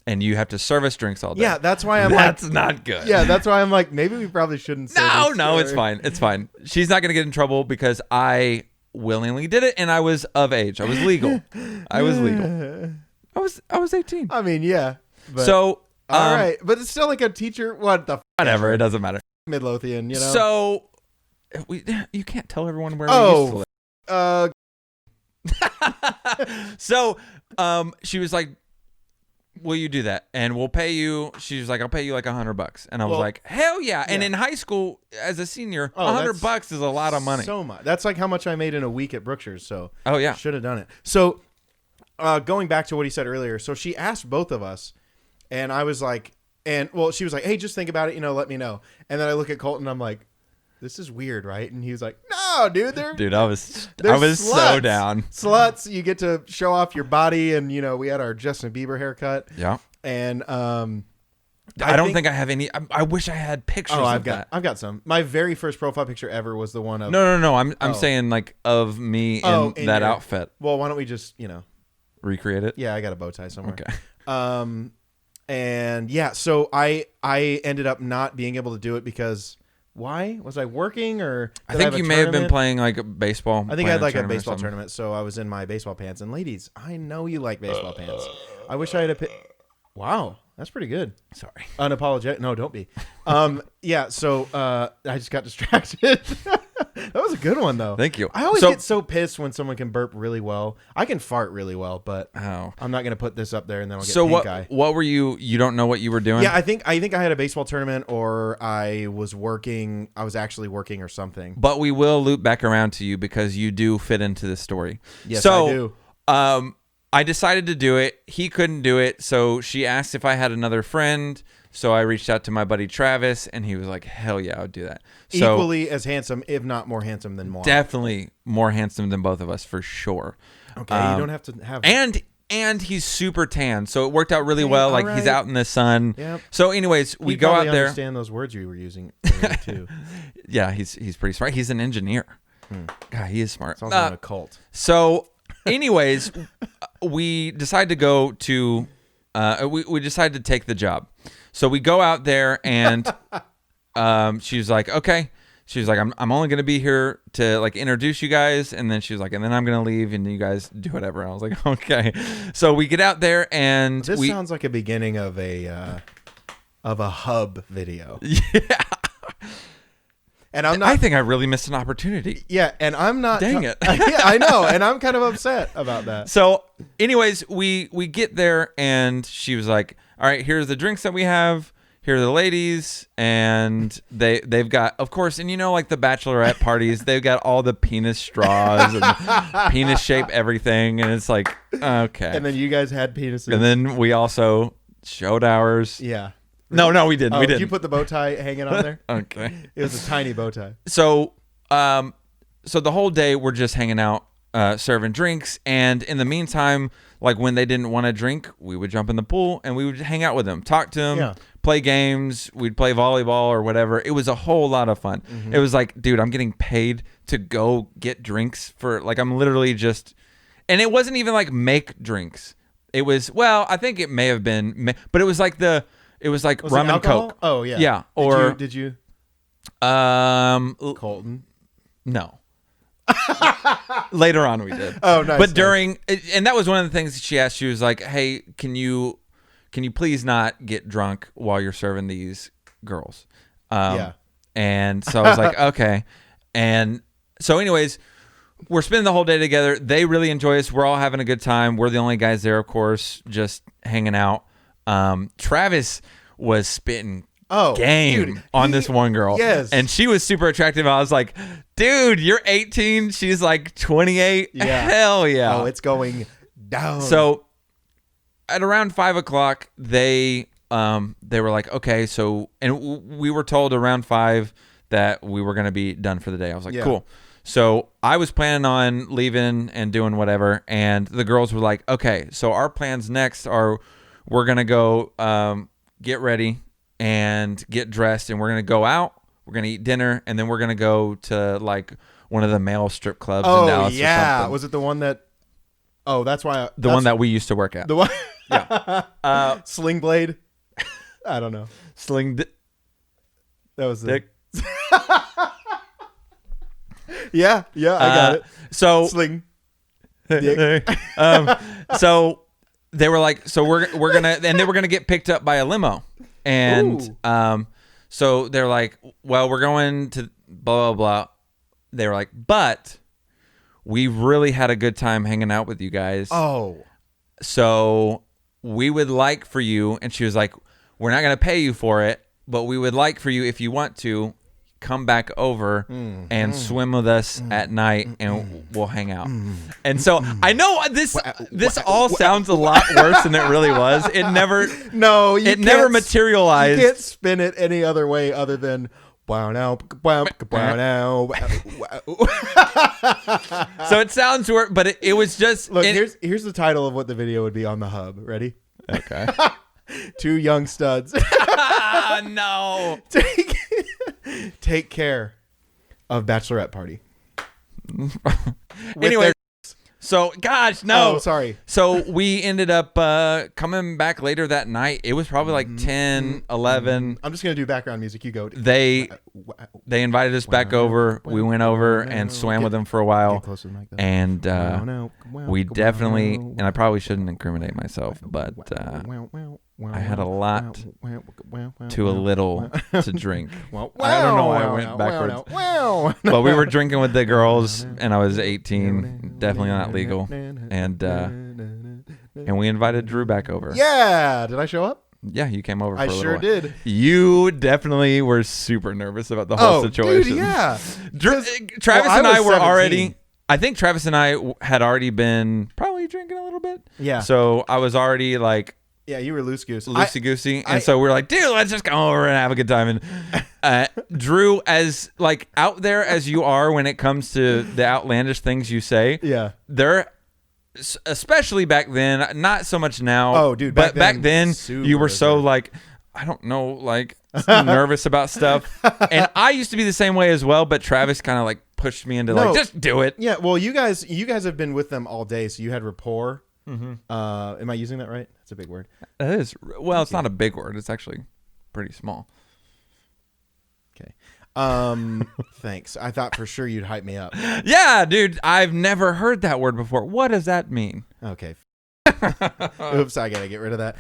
A: And you have to serve us drinks all day.
B: Yeah, that's why
A: That's not good.
B: Yeah, that's why I'm like, maybe we probably shouldn't say this
A: No, it's fine. It's fine. She's not going to get in trouble because I willingly did it and I was of age. I was legal. I was 18.
B: I mean, yeah. But,
A: so,
B: all right. But it's still like a teacher. What the
A: whatever. It doesn't matter.
B: Midlothian, you know?
A: So, you can't tell everyone where we used to live. So, she was like, will you do that? And we'll pay you. She was like, I'll pay you like $100. And I was like, hell yeah. And in high school, as a senior, $100 is a lot of money.
B: So much. That's like how much I made in a week at Brookshire's. So, should have done it. So, going back to what he said earlier. So she asked both of us, and I was like, she was like, hey, just think about it. Let me know. And then I look at Colton. I'm like, this is weird, right? And he was like, no, dude. I was so down. Sluts. You get to show off your body. And, we had our Justin Bieber haircut.
A: Yeah.
B: And
A: I don't think I have any. I wish I had pictures of that.
B: I've got some. My very first profile picture ever was the one of.
A: No. I'm saying like of me in that outfit.
B: Well, why don't we just,
A: recreate it?
B: Yeah, I got a bow tie somewhere.
A: Okay.
B: And yeah, so I ended up not being able to do it because. Why? Was I working or?
A: I think you may have been playing like a baseball.
B: I think I had like a baseball tournament, so I was in my baseball pants. And ladies, I know you like baseball pants. I wish I had Wow, that's pretty good.
A: Sorry.
B: Unapologetic. No, don't be. Yeah, so I just got distracted. That was a good one, though.
A: Thank you.
B: I always get so pissed when someone can burp really well. I can fart really well, but I'm not going to put this up there and then I'll get pink eye.
A: What were you? You don't know what you were doing?
B: Yeah, I think I had a baseball tournament, or I was working. I was actually working or something.
A: But we will loop back around to you because you do fit into this story.
B: Yes, I do.
A: I decided to do it. He couldn't do it, so she asked if I had another friend. So I reached out to my buddy Travis, and he was like, "Hell yeah, I would do that." So,
B: equally as handsome, if not more handsome than Moana.
A: Definitely more handsome than both of us, for sure.
B: Okay, you don't have to have.
A: And he's super tan, so it worked out really well. Like he's out in the sun.
B: Yep.
A: So, anyways, we go out there.
B: Understand those words you were using earlier, too.
A: Yeah, he's pretty smart. He's an engineer. God, he is smart.
B: It's also in a cult.
A: So, anyways, we decided to go to. We decided to take the job. So we go out there, and she was like, "Okay." She was like, I'm only gonna be here to like introduce you guys, and then she was like, and then I'm gonna leave, and you guys do whatever. And I was like, okay. So we get out there, and
B: this sounds like a beginning of a hub video.
A: Yeah.
B: And I'm not.
A: I think I really missed an opportunity.
B: Yeah, and I'm not.
A: Dang it.
B: Yeah, I know, and I'm kind of upset about that.
A: So, anyways, we get there, and she was like, "All right, here's the drinks that we have. Here are the ladies," and they've got, of course, and you know, like the bachelorette parties, they've got all the penis straws and penis shape everything, and it's like, okay.
B: And then you guys had penises,
A: and then we also showed ours.
B: Yeah.
A: No, we didn't. We didn't.
B: Did you put the bow tie hanging on there?
A: Okay.
B: It was a tiny bow tie.
A: So, so the whole day we're just hanging out, serving drinks, and in the meantime, like when they didn't want to drink, we would jump in the pool and we would hang out with them, talk to them, play games. We'd play volleyball or whatever. It was a whole lot of fun. Mm-hmm. It was like, dude, I'm getting paid to go get drinks for like I'm literally just, and it wasn't even like make drinks. It was I think it may have been, but it was like
B: was
A: rum and Coke.
B: Oh yeah,
A: yeah.
B: Or did you? Colton?
A: No. Later on we did.
B: Oh, nice.
A: But during, and that was one of the things that she asked. She was like, "Hey, can you please not get drunk while you're serving these girls?"
B: Yeah.
A: And so I was like, okay. And so, anyways, we're spending the whole day together. They really enjoy us. We're all having a good time. We're the only guys there, of course, just hanging out. Travis was spitting game on this one girl.
B: Yes.
A: And she was super attractive. I was like, dude, you're 18. She's like 28.
B: Yeah.
A: Hell yeah.
B: Oh, it's going down.
A: So at around 5:00, they were like, okay, so, and we were told around 5 that we were going to be done for the day. I was like, cool. So I was planning on leaving and doing whatever. And the girls were like, okay, so our plans next are we're going to go get ready and get dressed, and we're going to go out. We're going to eat dinner, and then we're going to go to like one of the male strip clubs in Dallas or something.
B: Was it the one that... Oh, that's why...
A: The one that we used to work at.
B: The one...
A: Yeah.
B: Sling Blade? I don't know.
A: That
B: was
A: dick.
B: Yeah, I got it.
A: So...
B: Sling dick.
A: So... They were like, so we're gonna, and they were gonna get picked up by a limo, and so they're like, well, we're going to blah blah blah. They were like, but we really had a good time hanging out with you guys.
B: Oh, so
A: we would like for you, and she was like, we're not gonna pay you for it, but we would like for you, if you want to, come back over and swim with us at night, and we'll hang out. And so I know this all sounds a lot worse than it really was. It never never materialized.
B: You can't spin it any other way other than wow now.
A: So it sounds worse, but it was just
B: look. Here's the title of what the video would be on the hub. Ready?
A: Okay.
B: Two young studs.
A: No.
B: Take care of bachelorette party.
A: Anyway, so gosh, no.
B: Oh, sorry.
A: So we ended up coming back later that night. It was probably like 10, 11.
B: I'm just gonna do background music. You go.
A: They invited us back over. We went over and swam with them for a while.
B: Get closer to the mic, though.
A: And we definitely, and I probably shouldn't incriminate myself, but I had a lot to a little to drink. I don't know why I went backwards. But we were drinking with the girls, and I was 18, definitely not legal, and we invited Drew back over.
B: Yeah, did I show up?
A: Yeah, you came over for
B: I
A: a little
B: sure
A: while.
B: did.
A: You definitely were super nervous about the whole situation.
B: Dude, yeah.
A: Travis and I were 17. Already... I think Travis and I had already been probably drinking a little bit.
B: Yeah.
A: So I was already like...
B: Yeah, you were loosey-goosey.
A: Loosey-goosey. And so we were like, dude, let's just come over and have a good time. And Drew, as like out there as you are when it comes to the outlandish things you say,
B: yeah,
A: they're... especially back then, not so much now.
B: Oh, dude,
A: but back then you were so like, I don't know, like nervous about stuff. And I used to be the same way as well, but Travis kind of like pushed me into like, just do it.
B: Yeah, well, you guys have been with them all day, so you had rapport. Mm-hmm. Am I using that right? That's a big word.
A: It is. Well, it's not a big word. It's actually pretty small.
B: Okay. Thanks. I thought for sure you'd hype me up.
A: Yeah, dude. I've never heard that word before. What does that mean?
B: Okay. Oops, I gotta get rid of that.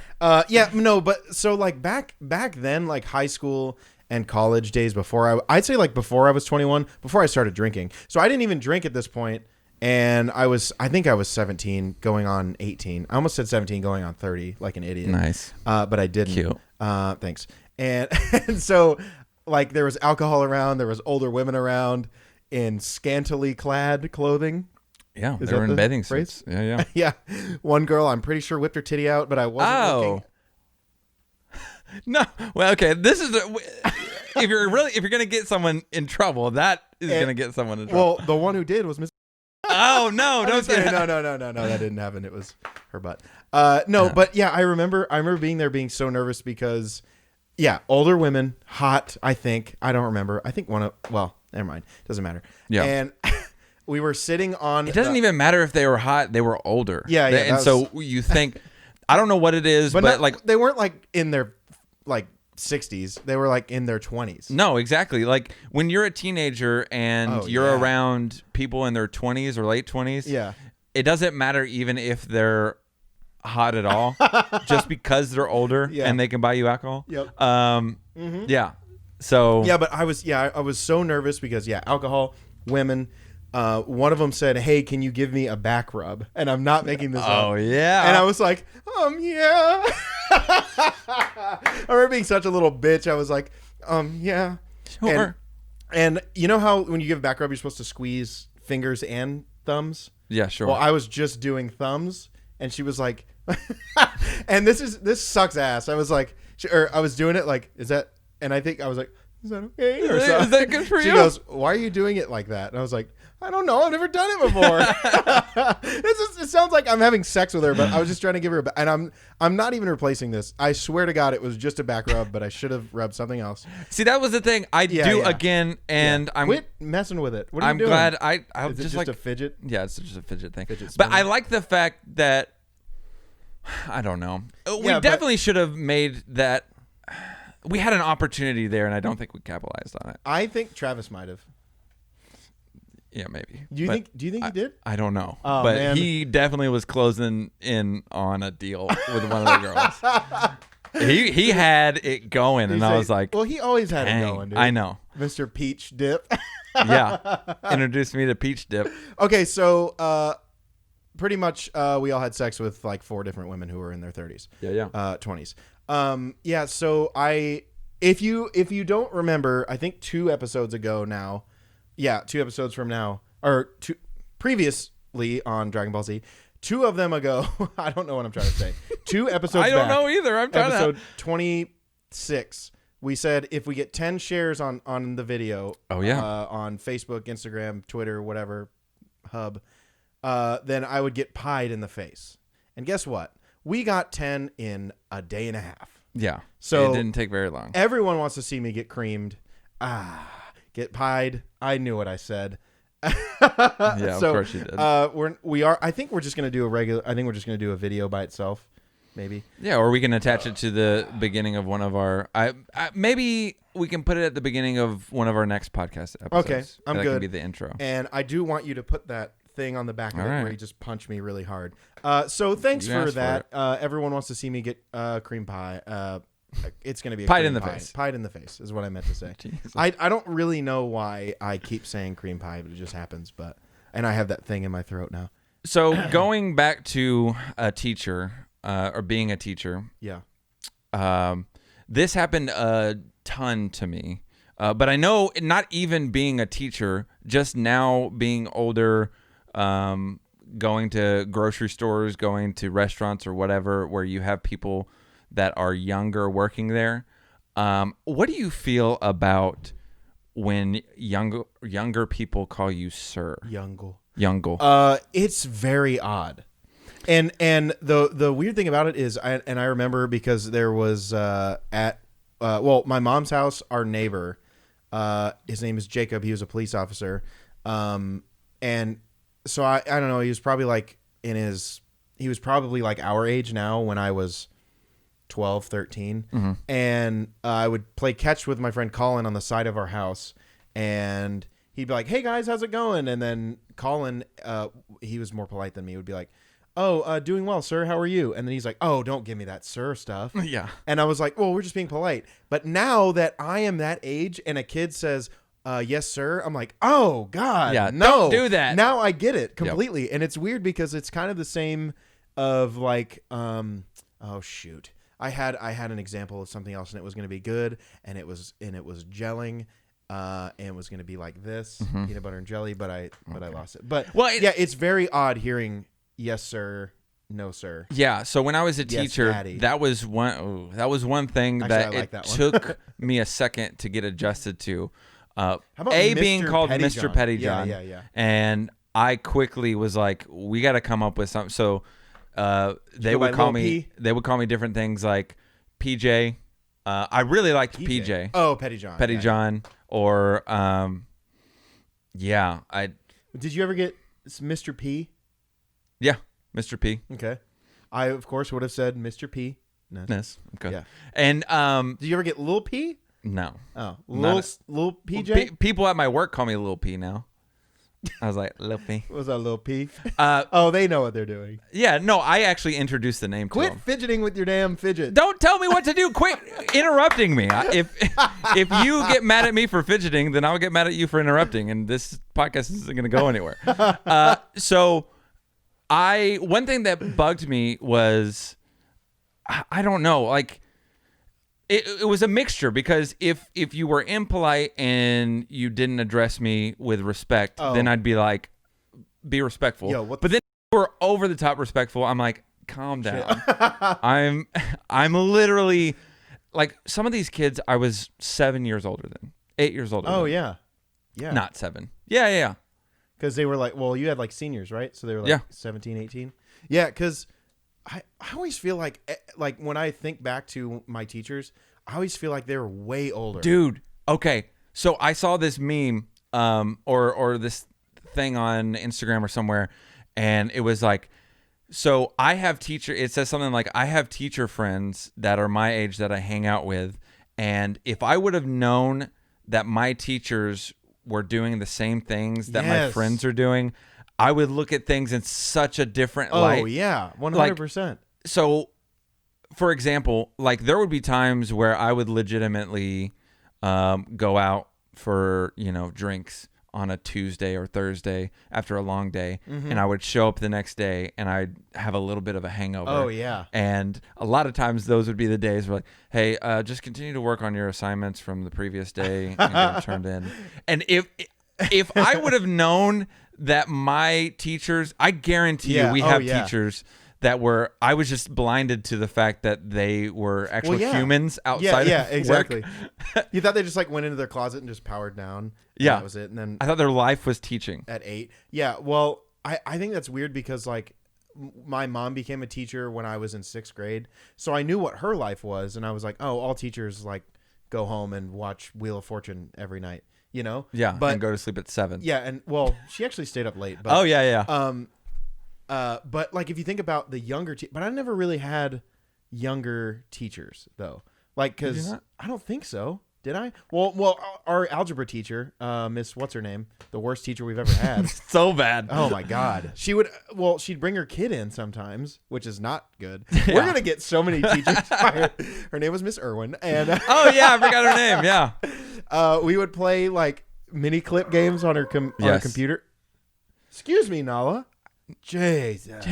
B: Yeah, no, but so like back then, like high school and college days before I'd say like before I was 21, before I started drinking. So I didn't even drink at this point, and I think I was 17 going on 18. I almost said 17 going on 30, like an idiot.
A: Nice.
B: But I didn't.
A: Cute.
B: Thanks. And so like there was alcohol around, there was older women around in scantily clad clothing.
A: Yeah, they were in bathing suits. Yeah.
B: Yeah. One girl, I'm pretty sure, whipped her titty out, but I wasn't looking.
A: No. Well, okay. This is if you're gonna get someone in trouble, that is gonna get someone in trouble.
B: Well, the one who did was Miss.
A: Oh no! Don't say
B: that. No. That didn't happen. It was her butt. No, but yeah, I remember being there, being so nervous because, yeah, older women, hot. I don't remember. I think well, never mind. Doesn't matter.
A: Yeah.
B: And we were sitting on.
A: It doesn't even matter if they were hot. They were older.
B: Yeah.
A: And so you think, I don't know what it is, but like
B: they weren't like in their like 60s. They were like in their 20s.
A: No, exactly. Like when you're a teenager and you're around people in their 20s or late 20s.
B: Yeah.
A: It doesn't matter even if they're hot at all, just because they're older and they can buy you alcohol.
B: Yep.
A: Yeah. So.
B: Yeah, but I was so nervous because alcohol, women. One of them said, "Hey, can you give me a back rub?" And I'm not making this up.
A: Oh yeah.
B: And I was like, yeah. I remember being such a little bitch. I was like, yeah.
A: Sure.
B: And you know how when you give a back rub, you're supposed to squeeze fingers and thumbs?
A: Yeah, sure.
B: Well, I was just doing thumbs, and she was like, and this sucks ass. I was like, I was doing it like, is that? And I think I was like, is that okay? Or so?
A: Is that good for you?
B: She goes, why are you doing it like that? And I was like, I don't know. I've never done it before. It sounds like I'm having sex with her, but I was just trying to give her and I'm not even replacing this. I swear to God, it was just a back rub, but I should have rubbed something else.
A: See, that was the thing. I do again, and I'm
B: quit messing with it. What are you doing?
A: Glad I'll
B: Is
A: just
B: it
A: like
B: a fidget.
A: Yeah, it's just a fidget thing.
B: Fidget
A: but I like the fact that I don't know. We definitely should have made that. We had an opportunity there, and I don't think we capitalized on it.
B: I think Travis might have.
A: Yeah, maybe.
B: Do you think he did?
A: I don't know.
B: Oh,
A: but
B: man.
A: He definitely was closing in on a deal with one of the girls. He had it going, and I was like,
B: well, he always had it going, dude.
A: I know.
B: Mr. Peach Dip.
A: Yeah. Introduced me to Peach Dip.
B: Okay, so pretty much we all had sex with like 4 different women who were in their 30s.
A: Yeah.
B: 20s. Yeah, so if you don't remember, I think 2 episodes ago now, 2 episodes from now, or previously on Dragon Ball Z, 2 of them ago, I don't know what I'm trying to say. 2 episodes
A: I don't
B: back,
A: know either. I'm trying
B: episode 26, we said if we get 10 shares on the video, on Facebook, Instagram, Twitter, whatever, hub, then I would get pied in the face. And guess what? We got 10 in a day and a half.
A: Yeah.
B: So
A: it didn't take very long.
B: Everyone wants to see me get creamed. Get pied. I knew what I said.
A: Yeah, of course you did.
B: I think we're just gonna do a video by itself, maybe.
A: Yeah, or we can attach it to the beginning of one of our. Maybe we can put it at the beginning of one of our next podcast episodes.
B: Okay, I'm
A: that
B: good.
A: Can be the intro.
B: And I do want you to put that thing on the back of
A: All
B: it
A: right.
B: where he just punched me really hard. So thanks
A: You
B: for
A: asked for
B: that. Everyone wants to see me get cream pie. It's going to be a
A: Pied
B: cream
A: in the
B: pie.
A: face.
B: Pied in the face is what I meant to say.
A: Jesus.
B: I don't really know why I keep saying cream pie, but it just happens. And I have that thing in my throat now.
A: So going back to a teacher or being a teacher,
B: Yeah.
A: this happened a ton to me. But I know not even being a teacher, just now being older, going to grocery stores, going to restaurants or whatever, where you have people that are younger working there. What do you feel about when younger people call you sir? Youngle.
B: It's very odd. And the weird thing about it is, I remember because there was at my mom's house, our neighbor, his name is Jacob. He was a police officer, and so I don't know. He was probably like our age now when I was 12, 13,
A: Mm-hmm.
B: and I would play catch with my friend Colin on the side of our house, and he'd be like, "Hey guys, how's it going?" And then Colin, he was more polite than me, would be like, "Oh, doing well, sir. How are you?" And then he's like, "Oh, don't give me that sir stuff."
A: Yeah.
B: And I was like, "Well, we're just being polite." But now that I am that age and a kid says, "Yes, sir," I'm like, "Oh God,
A: Yeah,
B: no,
A: don't do that."
B: Now I get it completely, and it's weird because it's kind of the same of like, oh shoot, I had an example of something else, and it was going to be good, and it was gelling. And it was going to be like this, peanut butter and jelly, but I lost it. But yeah, it's very odd hearing yes sir, no sir.
A: Yeah. So when I was a
B: Yes,
A: teacher,
B: Daddy.
A: that was one thing
B: Actually,
A: that
B: I like
A: it
B: that one.
A: took me a second to get adjusted to.
B: How about
A: Being
B: Mr.
A: called
B: Pettyjohn?
A: Mr. Pettyjohn.
B: Yeah.
A: And I quickly was like, we got to come up with something. So they
B: go
A: would
B: by
A: call
B: Lil
A: me.
B: P?
A: They would call me different things like PJ. I really liked PJ.
B: Oh, Pettyjohn.
A: Pettyjohn. Or yeah,
B: Did you ever get Mr. P?
A: yeah, Mr. P.
B: Okay. I of course would have said Mr. P. No.
A: Yes. Okay.
B: Yeah.
A: And
B: Did you ever get Lil P?
A: no.
B: Oh,
A: Not
B: Lil PJ?
A: Well, people at my work call me Lil P now. I was like, Lil P.
B: What was that, Lil P?
A: Uh,
B: Oh, they know what they're doing.
A: yeah, no, I actually introduced the name to
B: Quit
A: them.
B: fidgeting with your damn fidget.
A: Don't tell me what to do. Quit interrupting me. If you get mad at me for fidgeting, then I'll get mad at you for interrupting, and this podcast isn't going to go anywhere. So one thing that bugged me was, I don't know, like, it was a mixture, because if you were impolite and you didn't address me with respect, then I'd be like, be respectful.
B: Yo,
A: but then you were over the top respectful. I'm like, calm down. I'm literally like, some of these kids I was 7 years older than, 8 years older.
B: Oh,
A: than.
B: yeah. Yeah.
A: Not 7. Yeah.
B: Because they were like, well, you had like seniors, right? So they were like
A: Yeah.
B: 17, 18. Yeah, because I always feel like when I think back to my teachers, I always feel like they were way older.
A: Dude, okay. So I saw this meme or this thing on Instagram or somewhere, and it was like, so I have it says something like, I have teacher friends that are my age that I hang out with, and if I would have known that my teachers were doing the same things that my
B: Yes.
A: friends are doing, I would look at things in such a different light.
B: Oh, yeah. 100%.
A: So, for example, like, there would be times where I would legitimately go out for, drinks on a Tuesday or Thursday after a long day, and I would show up the next day and I'd have a little bit of a hangover.
B: Oh, yeah.
A: And a lot of times those would be the days where, like, hey, just continue to work on your assignments from the previous day and get them turned in. And if I would have known that my teachers, I guarantee you we have teachers that I was just blinded to the fact that they were actual humans outside of
B: exactly.
A: work.
B: You thought they just like went into their closet and just powered down.
A: Yeah.
B: That was it. And then
A: I thought their life was teaching.
B: at 8. Yeah. Well, I think that's weird because like my mom became a teacher when I was in 6th grade. So I knew what her life was. And I was like, oh, all teachers like go home and watch Wheel of Fortune every night,
A: Yeah,
B: but
A: and go to sleep at 7.
B: yeah. And well, she actually stayed up late. But,
A: Oh, yeah.
B: but like if you think about the younger, but I never really had younger teachers though. Like,
A: Did you
B: because
A: not?
B: I don't think so. Did I? Well, our algebra teacher, Miss what's her name, the worst teacher we've ever had.
A: So bad.
B: Oh my God. She'd bring her kid in sometimes, which is not good.
A: Yeah.
B: We're gonna get so many teachers fired. Her name was Miss Irwin, and
A: Oh yeah, I forgot her name. Yeah.
B: we would play like mini clip games on her computer. Excuse me, Nala. Jesus.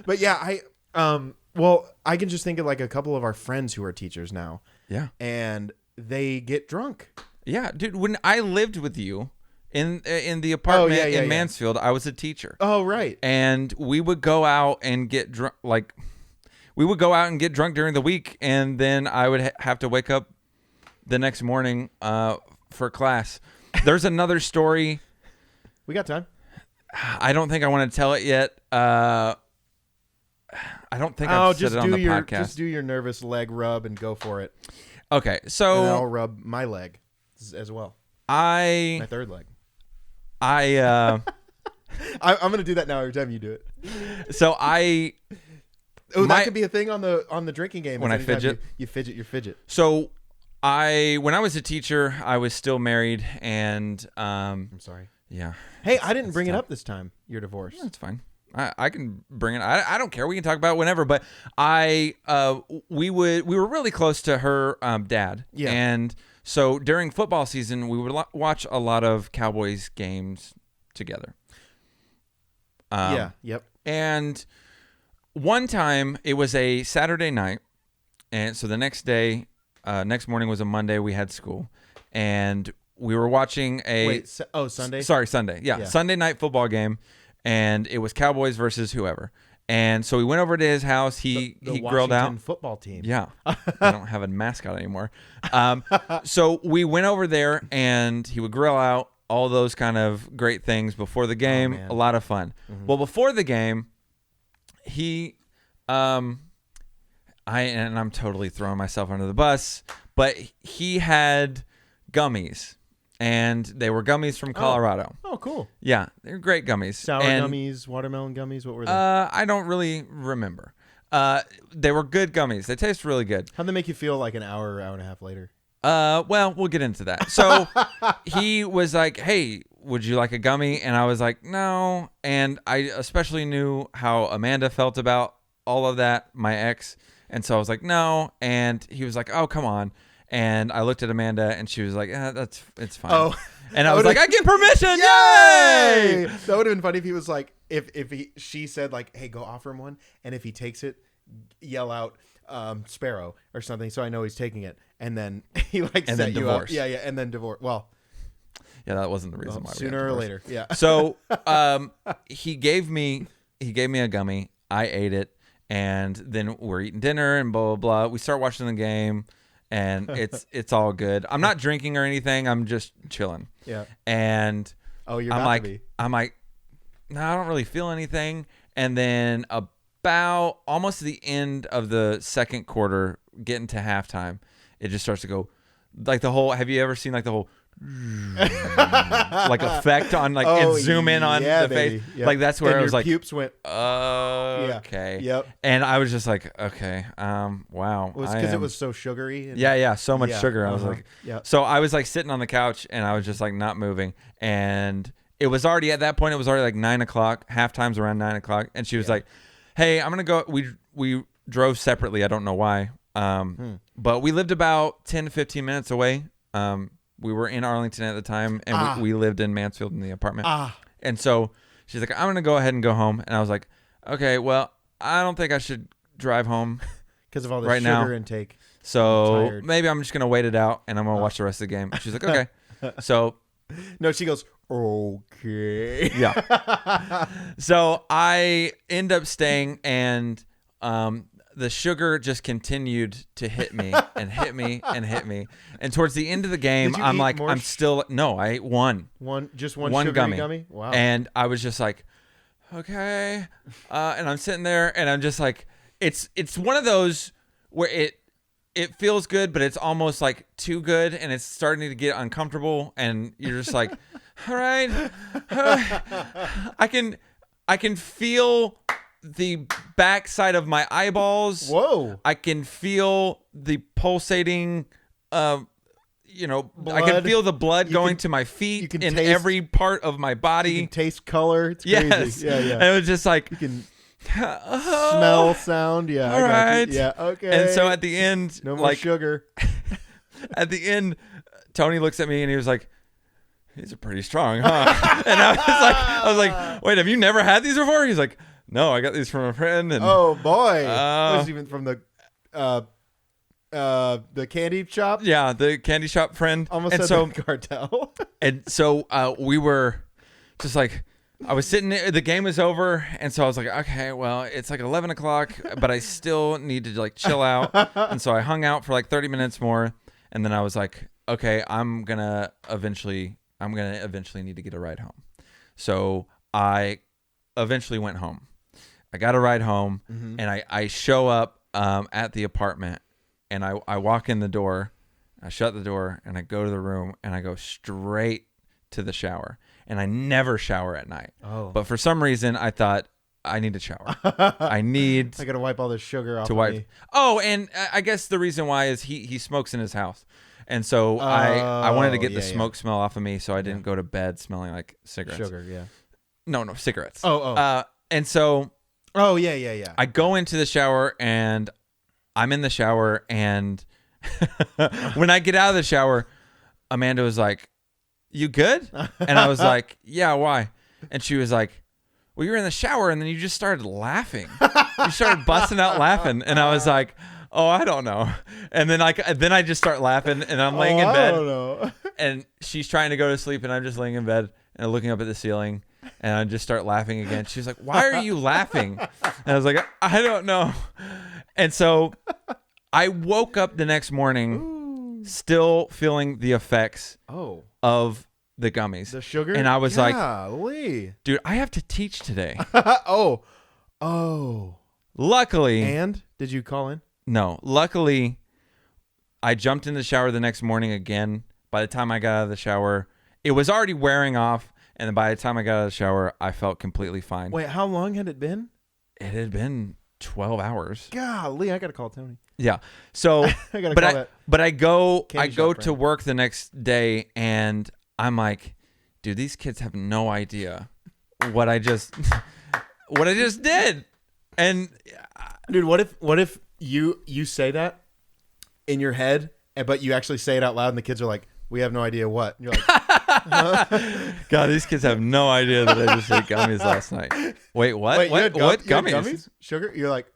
B: But yeah, I can just think of like a couple of our friends who are teachers now.
A: Yeah.
B: And they get drunk.
A: Yeah, dude. When I lived with you in the apartment in Mansfield, I was a teacher.
B: Oh, right.
A: And we would go out and get drunk. Like, we would go out and get drunk during the week, and then I would have to wake up the next morning for class. There's another story.
B: We got time.
A: I don't think I want to tell it yet. I don't think I've said it on the podcast.
B: Just do your nervous leg rub and go for it.
A: Okay,
B: And
A: so
B: then I'll rub my leg as well.
A: My
B: third leg.
A: I'm
B: I'm gonna do that now every time you do it.
A: So
B: that could be a thing on the drinking game.
A: When I fidget,
B: you fidget.
A: So when I was a teacher, I was still married, and I'm
B: sorry.
A: Yeah.
B: Hey, I didn't bring it up this time. You're divorced.
A: That's fine. I can bring it. I don't care. We can talk about it whenever. But we were really close to her dad.
B: Yeah.
A: And so during football season, we would watch a lot of Cowboys games together.
B: Yeah. Yep.
A: And one time it was a Saturday night, and so the next morning was a Monday. We had school, and we were watching
B: Sunday.
A: Sorry, Sunday. Yeah, Sunday night football game. And it was Cowboys versus whoever. And so we went over to his house. He grilled out.
B: Washington football team.
A: Yeah. I don't have a mascot anymore. So we went over there, and he would grill out all those kind of great things before the game. A lot of fun. Mm-hmm. Well, before the game, I'm totally throwing myself under the bus, but he had gummies. And they were gummies from Colorado.
B: Oh, cool.
A: Yeah, they're great gummies.
B: Sour gummies, watermelon gummies, what were they?
A: I don't really remember. They were good gummies. They taste really good.
B: How'd they make you feel like an hour and a half later?
A: Well, we'll get into that. So he was like, hey, would you like a gummy? And I was like, no. And I especially knew how Amanda felt about all of that, my ex. And so I was like, no. And he was like, oh, come on. And I looked at Amanda, and she was like, it's fine. Oh, and I was like, I get permission. Yay!
B: That would have been funny if he was like, she said like, hey, go offer him one. And if he takes it, yell out Sparrow or something. So I know he's taking it. And then he like set you up. Yeah. And then divorce. Well,
A: yeah, that wasn't the reason why.
B: Sooner or later. Yeah.
A: So he gave me a gummy. I ate it. And then we're eating dinner and blah, blah, blah. We start watching the game. And it's all good. I'm not drinking or anything. I'm just chilling.
B: Yeah.
A: And
B: you're about to be.
A: I'm like, no, I don't really feel anything. And then about almost the end of the second quarter, getting to halftime, it just starts to go like the whole. Have you ever seen like the whole like effect on like and zoom in on the face? Yep. Like that's where
B: and
A: I was
B: your
A: like,
B: pupils went.
A: Okay.
B: Yep.
A: And I was just like, okay, wow.
B: It was because it was so sugary.
A: Yeah, so much sugar. I was like,
B: yeah.
A: So I was like sitting on the couch, and I was just like not moving. And it was already at that point. It was already like 9:00. Halftime's around 9:00, and she was like, "Hey, I'm gonna go." We drove separately. I don't know why. But we lived about 10 to 15 minutes away. We were in Arlington at the time, and we lived in Mansfield in the apartment. And so she's like, I'm going to go ahead and go home. And I was like, okay, well, I don't think I should drive home
B: because of all the sugar intake.
A: So maybe I'm just going to wait it out, and I'm going to watch the rest of the game. She's like, okay. So
B: no, she goes, okay.
A: Yeah. So I end up staying, and the sugar just continued to hit me and hit me and hit me. And towards the end of the game, I'm like, I ate one.
B: Just one gummy?
A: Wow. And I was just like, okay. And I'm sitting there, and I'm just like, it's one of those where it feels good, but it's almost like too good, and it's starting to get uncomfortable, and you're just like, all right, I can feel the backside of my eyeballs.
B: Whoa.
A: I can feel the pulsating I can feel the blood going to my feet in every part of my body.
B: You can taste color. It's crazy.
A: Yes.
B: Yeah.
A: And it was just like
B: you can smell, sound. Yeah.
A: All right.
B: Yeah. Okay.
A: And so at the end,
B: no more sugar.
A: At the end, Tony looks at me and he was like, "These are pretty strong, huh?" And I was like, "Wait, have you never had these before?" He's like, "No, I got these from a friend." And
B: oh boy, this is even from the candy shop.
A: Yeah, the candy shop friend.
B: Almost
A: and
B: said the cartel.
A: And so we were just like, I was sitting there, the game was over, and so I was like, okay, well, it's like 11 o'clock, but I still need to like chill out. And so I hung out for like 30 minutes more, and then I was like, okay, I'm gonna eventually need to get a ride home. So I eventually went home. I got a ride home, and I show up at the apartment. And I walk in the door, I shut the door, and I go to the room, and I go straight to the shower. And I never shower at night.
B: Oh.
A: But for some reason, I thought, I need to shower. I got
B: to wipe all this sugar off
A: to wipe. Me. Oh, and I guess the reason why is he smokes in his house. And so I wanted to get the smoke smell off of me, so I didn't go to bed smelling like cigarettes.
B: Sugar, yeah.
A: No, cigarettes.
B: Oh.
A: And so...
B: Oh, yeah.
A: I go into the shower, and... I'm in the shower, and when I get out of the shower, Amanda was like, "You good?" And I was like, "Yeah, why?" And she was like, "Well, you were in the shower, and then you just started laughing. You started busting out laughing." And I was like, "Oh, I don't know." And then I just start laughing, and I'm laying in bed.
B: I don't know.
A: And she's trying to go to sleep, and I'm just laying in bed and looking up at the ceiling. And I just start laughing again. She's like, "Why are you laughing?" And I was like, "I don't know." And so I woke up the next morning still feeling the effects of the gummies.
B: The sugar?
A: And I was like, dude, I have to teach today.
B: Oh.
A: Luckily.
B: And? Did you call in?
A: No. Luckily, I jumped in the shower the next morning again. By the time I got out of the shower, it was already wearing off. And then by the time I got out of the shower, I felt completely fine.
B: Wait, how long had it been?
A: It had been 12 hours.
B: Golly, I got to call Tony.
A: Yeah. So,
B: I gotta call that.
A: But I go
B: to
A: friend. Work the next day, and I'm like, dude, these kids have no idea what I just did. And
B: dude, what if you say that in your head, but you actually say it out loud, and the kids are like, "We have no idea what." And you're like,
A: God, these kids have no idea that I just ate gummies last night. Wait, what?
B: Wait,
A: what gummies?
B: Gummies? Sugar? You're like,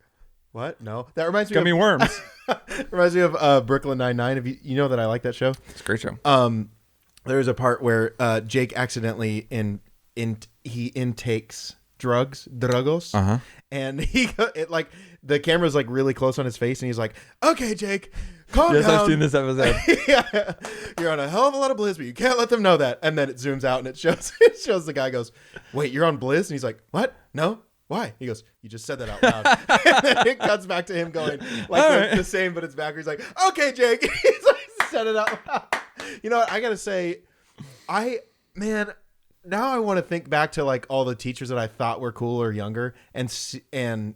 B: what? No. That reminds me
A: Gummy worms.
B: Reminds me of Brooklyn Nine-Nine. You know that I like that show?
A: It's a great show.
B: There's a part where Jake accidentally he intakes drugos, and the camera's like really close on his face, and he's like, "Okay, Jake, calm down."
A: Yes, I've seen this episode.
B: Yeah, you're on a hell of a lot of Blizz, but you can't let them know that. And then it zooms out and it shows the guy goes, "Wait, you're on Blizz?" And he's like, "What? No." Why? He goes, "You just said that out loud." And then it cuts back to him going like the same, but it's backwards. Like, "Okay, Jake." He's like, said it out loud. You know what? I gotta say, now I want to think back to like all the teachers that I thought were cool or younger, and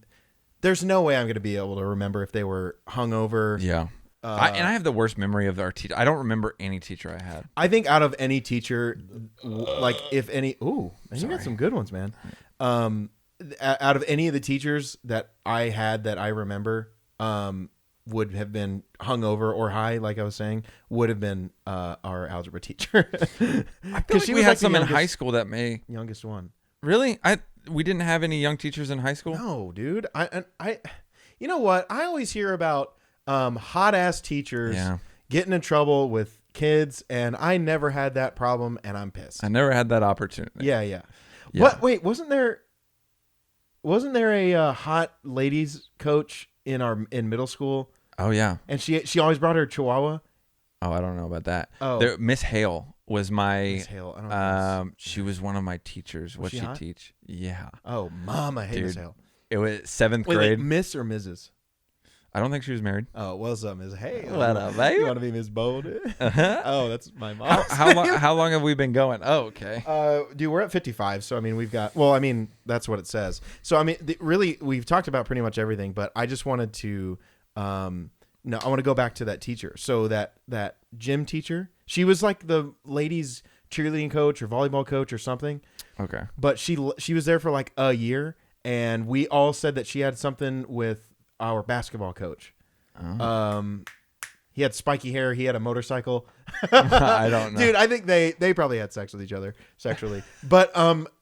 B: there's no way I'm going to be able to remember if they were hungover.
A: Yeah. I have the worst memory of our teacher. I don't remember any teacher I had.
B: I think out of any teacher, like if any, you got some good ones, man. Out of any of the teachers that I had that I remember, would have been hungover or high, like I was saying, would have been our algebra teacher.
A: I feel like we had some in high school that
B: youngest one.
A: Really? We didn't have any young teachers in high school?
B: No, dude. I you know what? I always hear about hot ass teachers getting in trouble with kids, and I never had that problem, and I'm pissed.
A: I never had that opportunity.
B: Yeah. What? Wait, wasn't there a hot ladies coach in middle school?
A: Oh yeah.
B: And she always brought her chihuahua.
A: Oh, I don't know about that.
B: Oh,
A: Miss Hale was my.
B: Miss Hale. I don't know.
A: She was one of my teachers. What'd she teach? Yeah.
B: Oh, mama, hey, Miss Hale.
A: It was 7th grade.
B: Wait, Miss or Mrs.?
A: I don't think she was married.
B: Oh, what's up, Miss Hale?
A: What up, baby?
B: You want to be Miss Bold? Oh, that's my mom.
A: How long have we been going? Oh, okay.
B: Dude, we're at 55, so I mean, we've got. Well, I mean, that's what it says. So I mean, really, we've talked about pretty much everything, but I just wanted to No, I want to go back to that teacher. So that gym teacher, she was like the ladies cheerleading coach or volleyball coach or something.
A: Okay.
B: But she was there for like a year, and we all said that she had something with our basketball coach.
A: Oh.
B: He had spiky hair. He had a motorcycle.
A: I don't know.
B: Dude, I think they probably had sex with each other sexually. But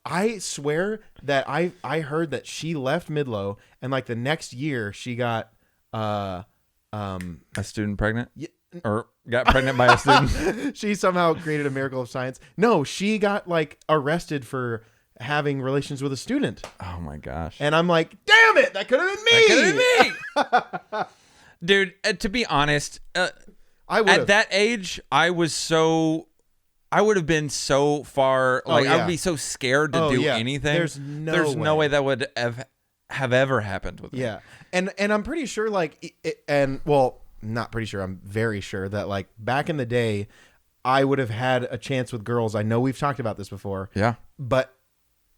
B: I swear that I heard that she left Midlow, and like the next year she got
A: a student pregnant? Yeah. Or got pregnant by a student?
B: She somehow created a miracle of science. No, she got like arrested for having relations with a student.
A: Oh my gosh.
B: And I'm like, damn it, that could have been me.
A: That could have been me. Dude, to be honest,
B: I would
A: at that age, I would have been so far, like I would be so scared to do anything.
B: There's
A: no way that would have ever happened with me.
B: Yeah. And I'm pretty sure not pretty sure, I'm very sure that like back in the day, I would have had a chance with girls. I know we've talked about this before.
A: Yeah.
B: But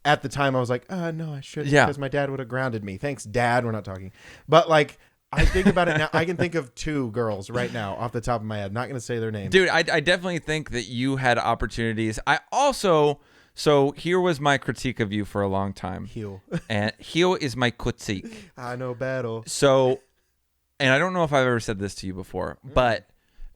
B: at the time I was like, no, I shouldn't, because my dad would have grounded me. Thanks, Dad. We're not talking. But like, I think about it now. I can think of 2 girls right now off the top of my head. Not going to say their names.
A: Dude, I definitely think that you had opportunities. So here was my critique of you for a long time.
B: Heel.
A: And heel is my critique.
B: I know battle.
A: So, and I don't know if I've ever said this to you before, but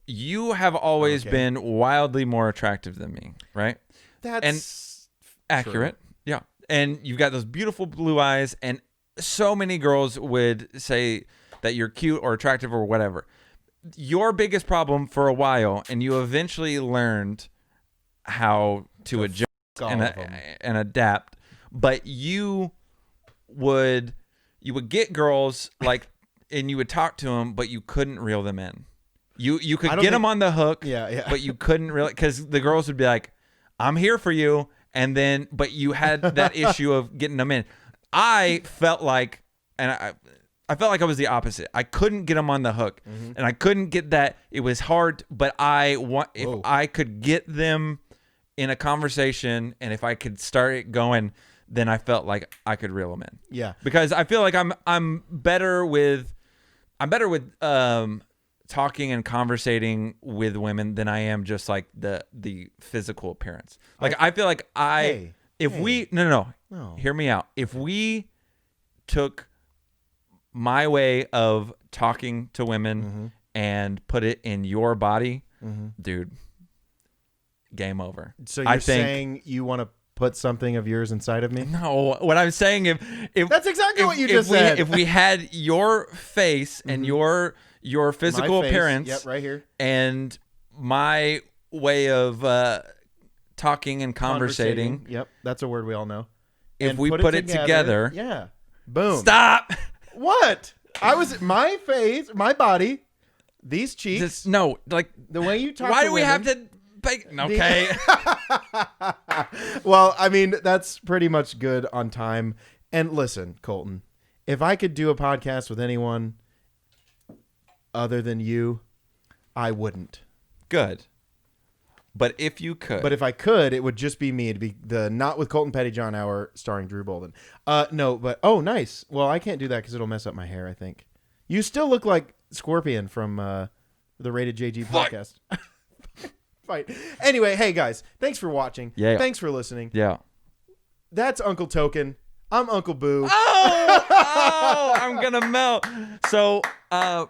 A: you have always been wildly more attractive than me, right?
B: That's
A: accurate. True. Yeah. And you've got those beautiful blue eyes, and so many girls would say that you're cute or attractive or whatever. Your biggest problem for a while, and you eventually learned how to adjust and adapt, but you would get girls like, and you would talk to them, but you couldn't reel them in. You could get them on the hook, but you couldn't really, because the girls would be like, I'm here for you, and then, but you had that issue of getting them in. I felt like, and I felt like I was the opposite. I couldn't get them on the hook, and I couldn't get that. It was hard, but if I could get them in a conversation, and if I could start it going, then I felt like I could reel them in.
B: Yeah,
A: because I feel like I'm better with talking and conversating with women than I am just like the physical appearance. Like I feel like hear me out. If we took my way of talking to women and put it in your body, dude, game over.
B: So you're saying you want to put something of yours inside of me?
A: No, what I'm saying, if
B: that's exactly what you just said.
A: If we had your face and your physical appearance,
B: yep, right here,
A: and my way of talking and conversating,
B: yep, that's a word we all know.
A: If we put it together,
B: yeah, boom.
A: Stop.
B: What? I was my face, my body, these cheeks.
A: Like
B: the way you talk.
A: Why
B: to
A: do we
B: women,
A: have to? Okay.
B: Well, I mean, that's pretty much good on time. And listen, Colton, if I could do a podcast with anyone other than you, I wouldn't.
A: Good. But if you could.
B: But if I could, it would just be me. It'd be the Not With Colton Pettyjohn Hour starring Drew Bolden. No, but, nice. Well, I can't do that because it'll mess up my hair, I think. You still look like Scorpion from the Rated JG podcast. Fight. Anyway, hey, guys, thanks for watching.
A: Yeah.
B: Thanks for listening.
A: Yeah.
B: That's Uncle Token. I'm Uncle Boo.
A: Oh, I'm going to melt. So,
B: I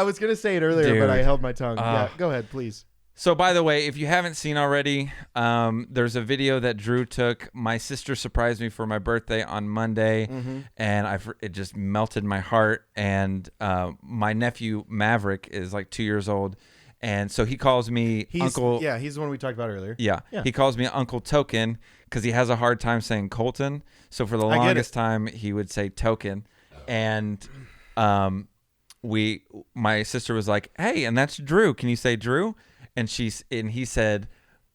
B: was going to say it earlier, but I held my tongue. Yeah, go ahead, please.
A: So, by the way, if you haven't seen already, there's a video that Drew took. My sister surprised me for my birthday on Monday, and it just melted my heart. And my nephew, Maverick, is like 2 years old. And so he calls me Uncle.
B: Yeah, he's the one we talked about earlier.
A: Yeah. He calls me Uncle Token because he has a hard time saying Colton. So for the longest time, he would say Token. And my sister was like, hey, and that's Drew. Can you say Drew? And he said,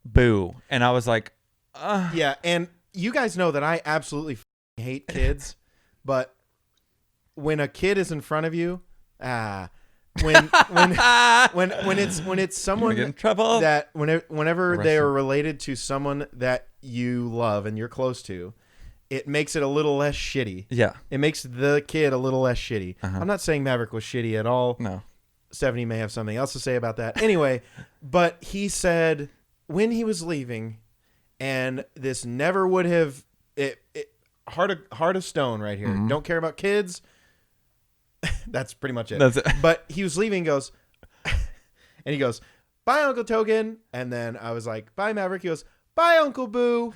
A: Boo. And I was like,
B: Yeah, and you guys know that I absolutely hate kids, but when a kid is in front of you, when it's someone
A: get in trouble.
B: that whenever they are related to someone that you love and you're close to, it makes it a little less shitty.
A: Yeah.
B: It makes the kid a little less shitty. I'm not saying Maverick was shitty at all.
A: No.
B: Stephanie may have something else to say about that. Anyway, but he said when he was leaving, and this never would have heart of stone right here.
A: Mm-hmm.
B: Don't care about kids. That's pretty much it.
A: That's it.
B: But he was leaving, and he goes, bye, Uncle Token. And then I was like, bye, Maverick. He goes, bye, Uncle Boo.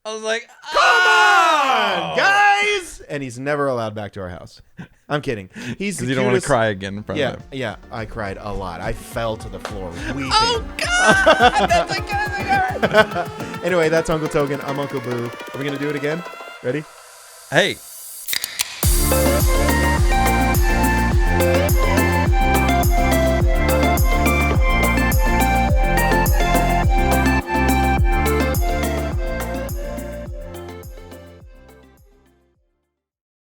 A: I was like,
B: Come on, guys! And he's never allowed back to our house. I'm kidding. He's the
A: because you don't want to
B: cutest-
A: cry again in front of him.
B: Yeah, I cried a lot. I fell to the floor weeping.
A: Oh, God! That's a good.
B: Anyway, that's Uncle Token. I'm Uncle Boo. Are we going to do it again? Ready?
A: Hey,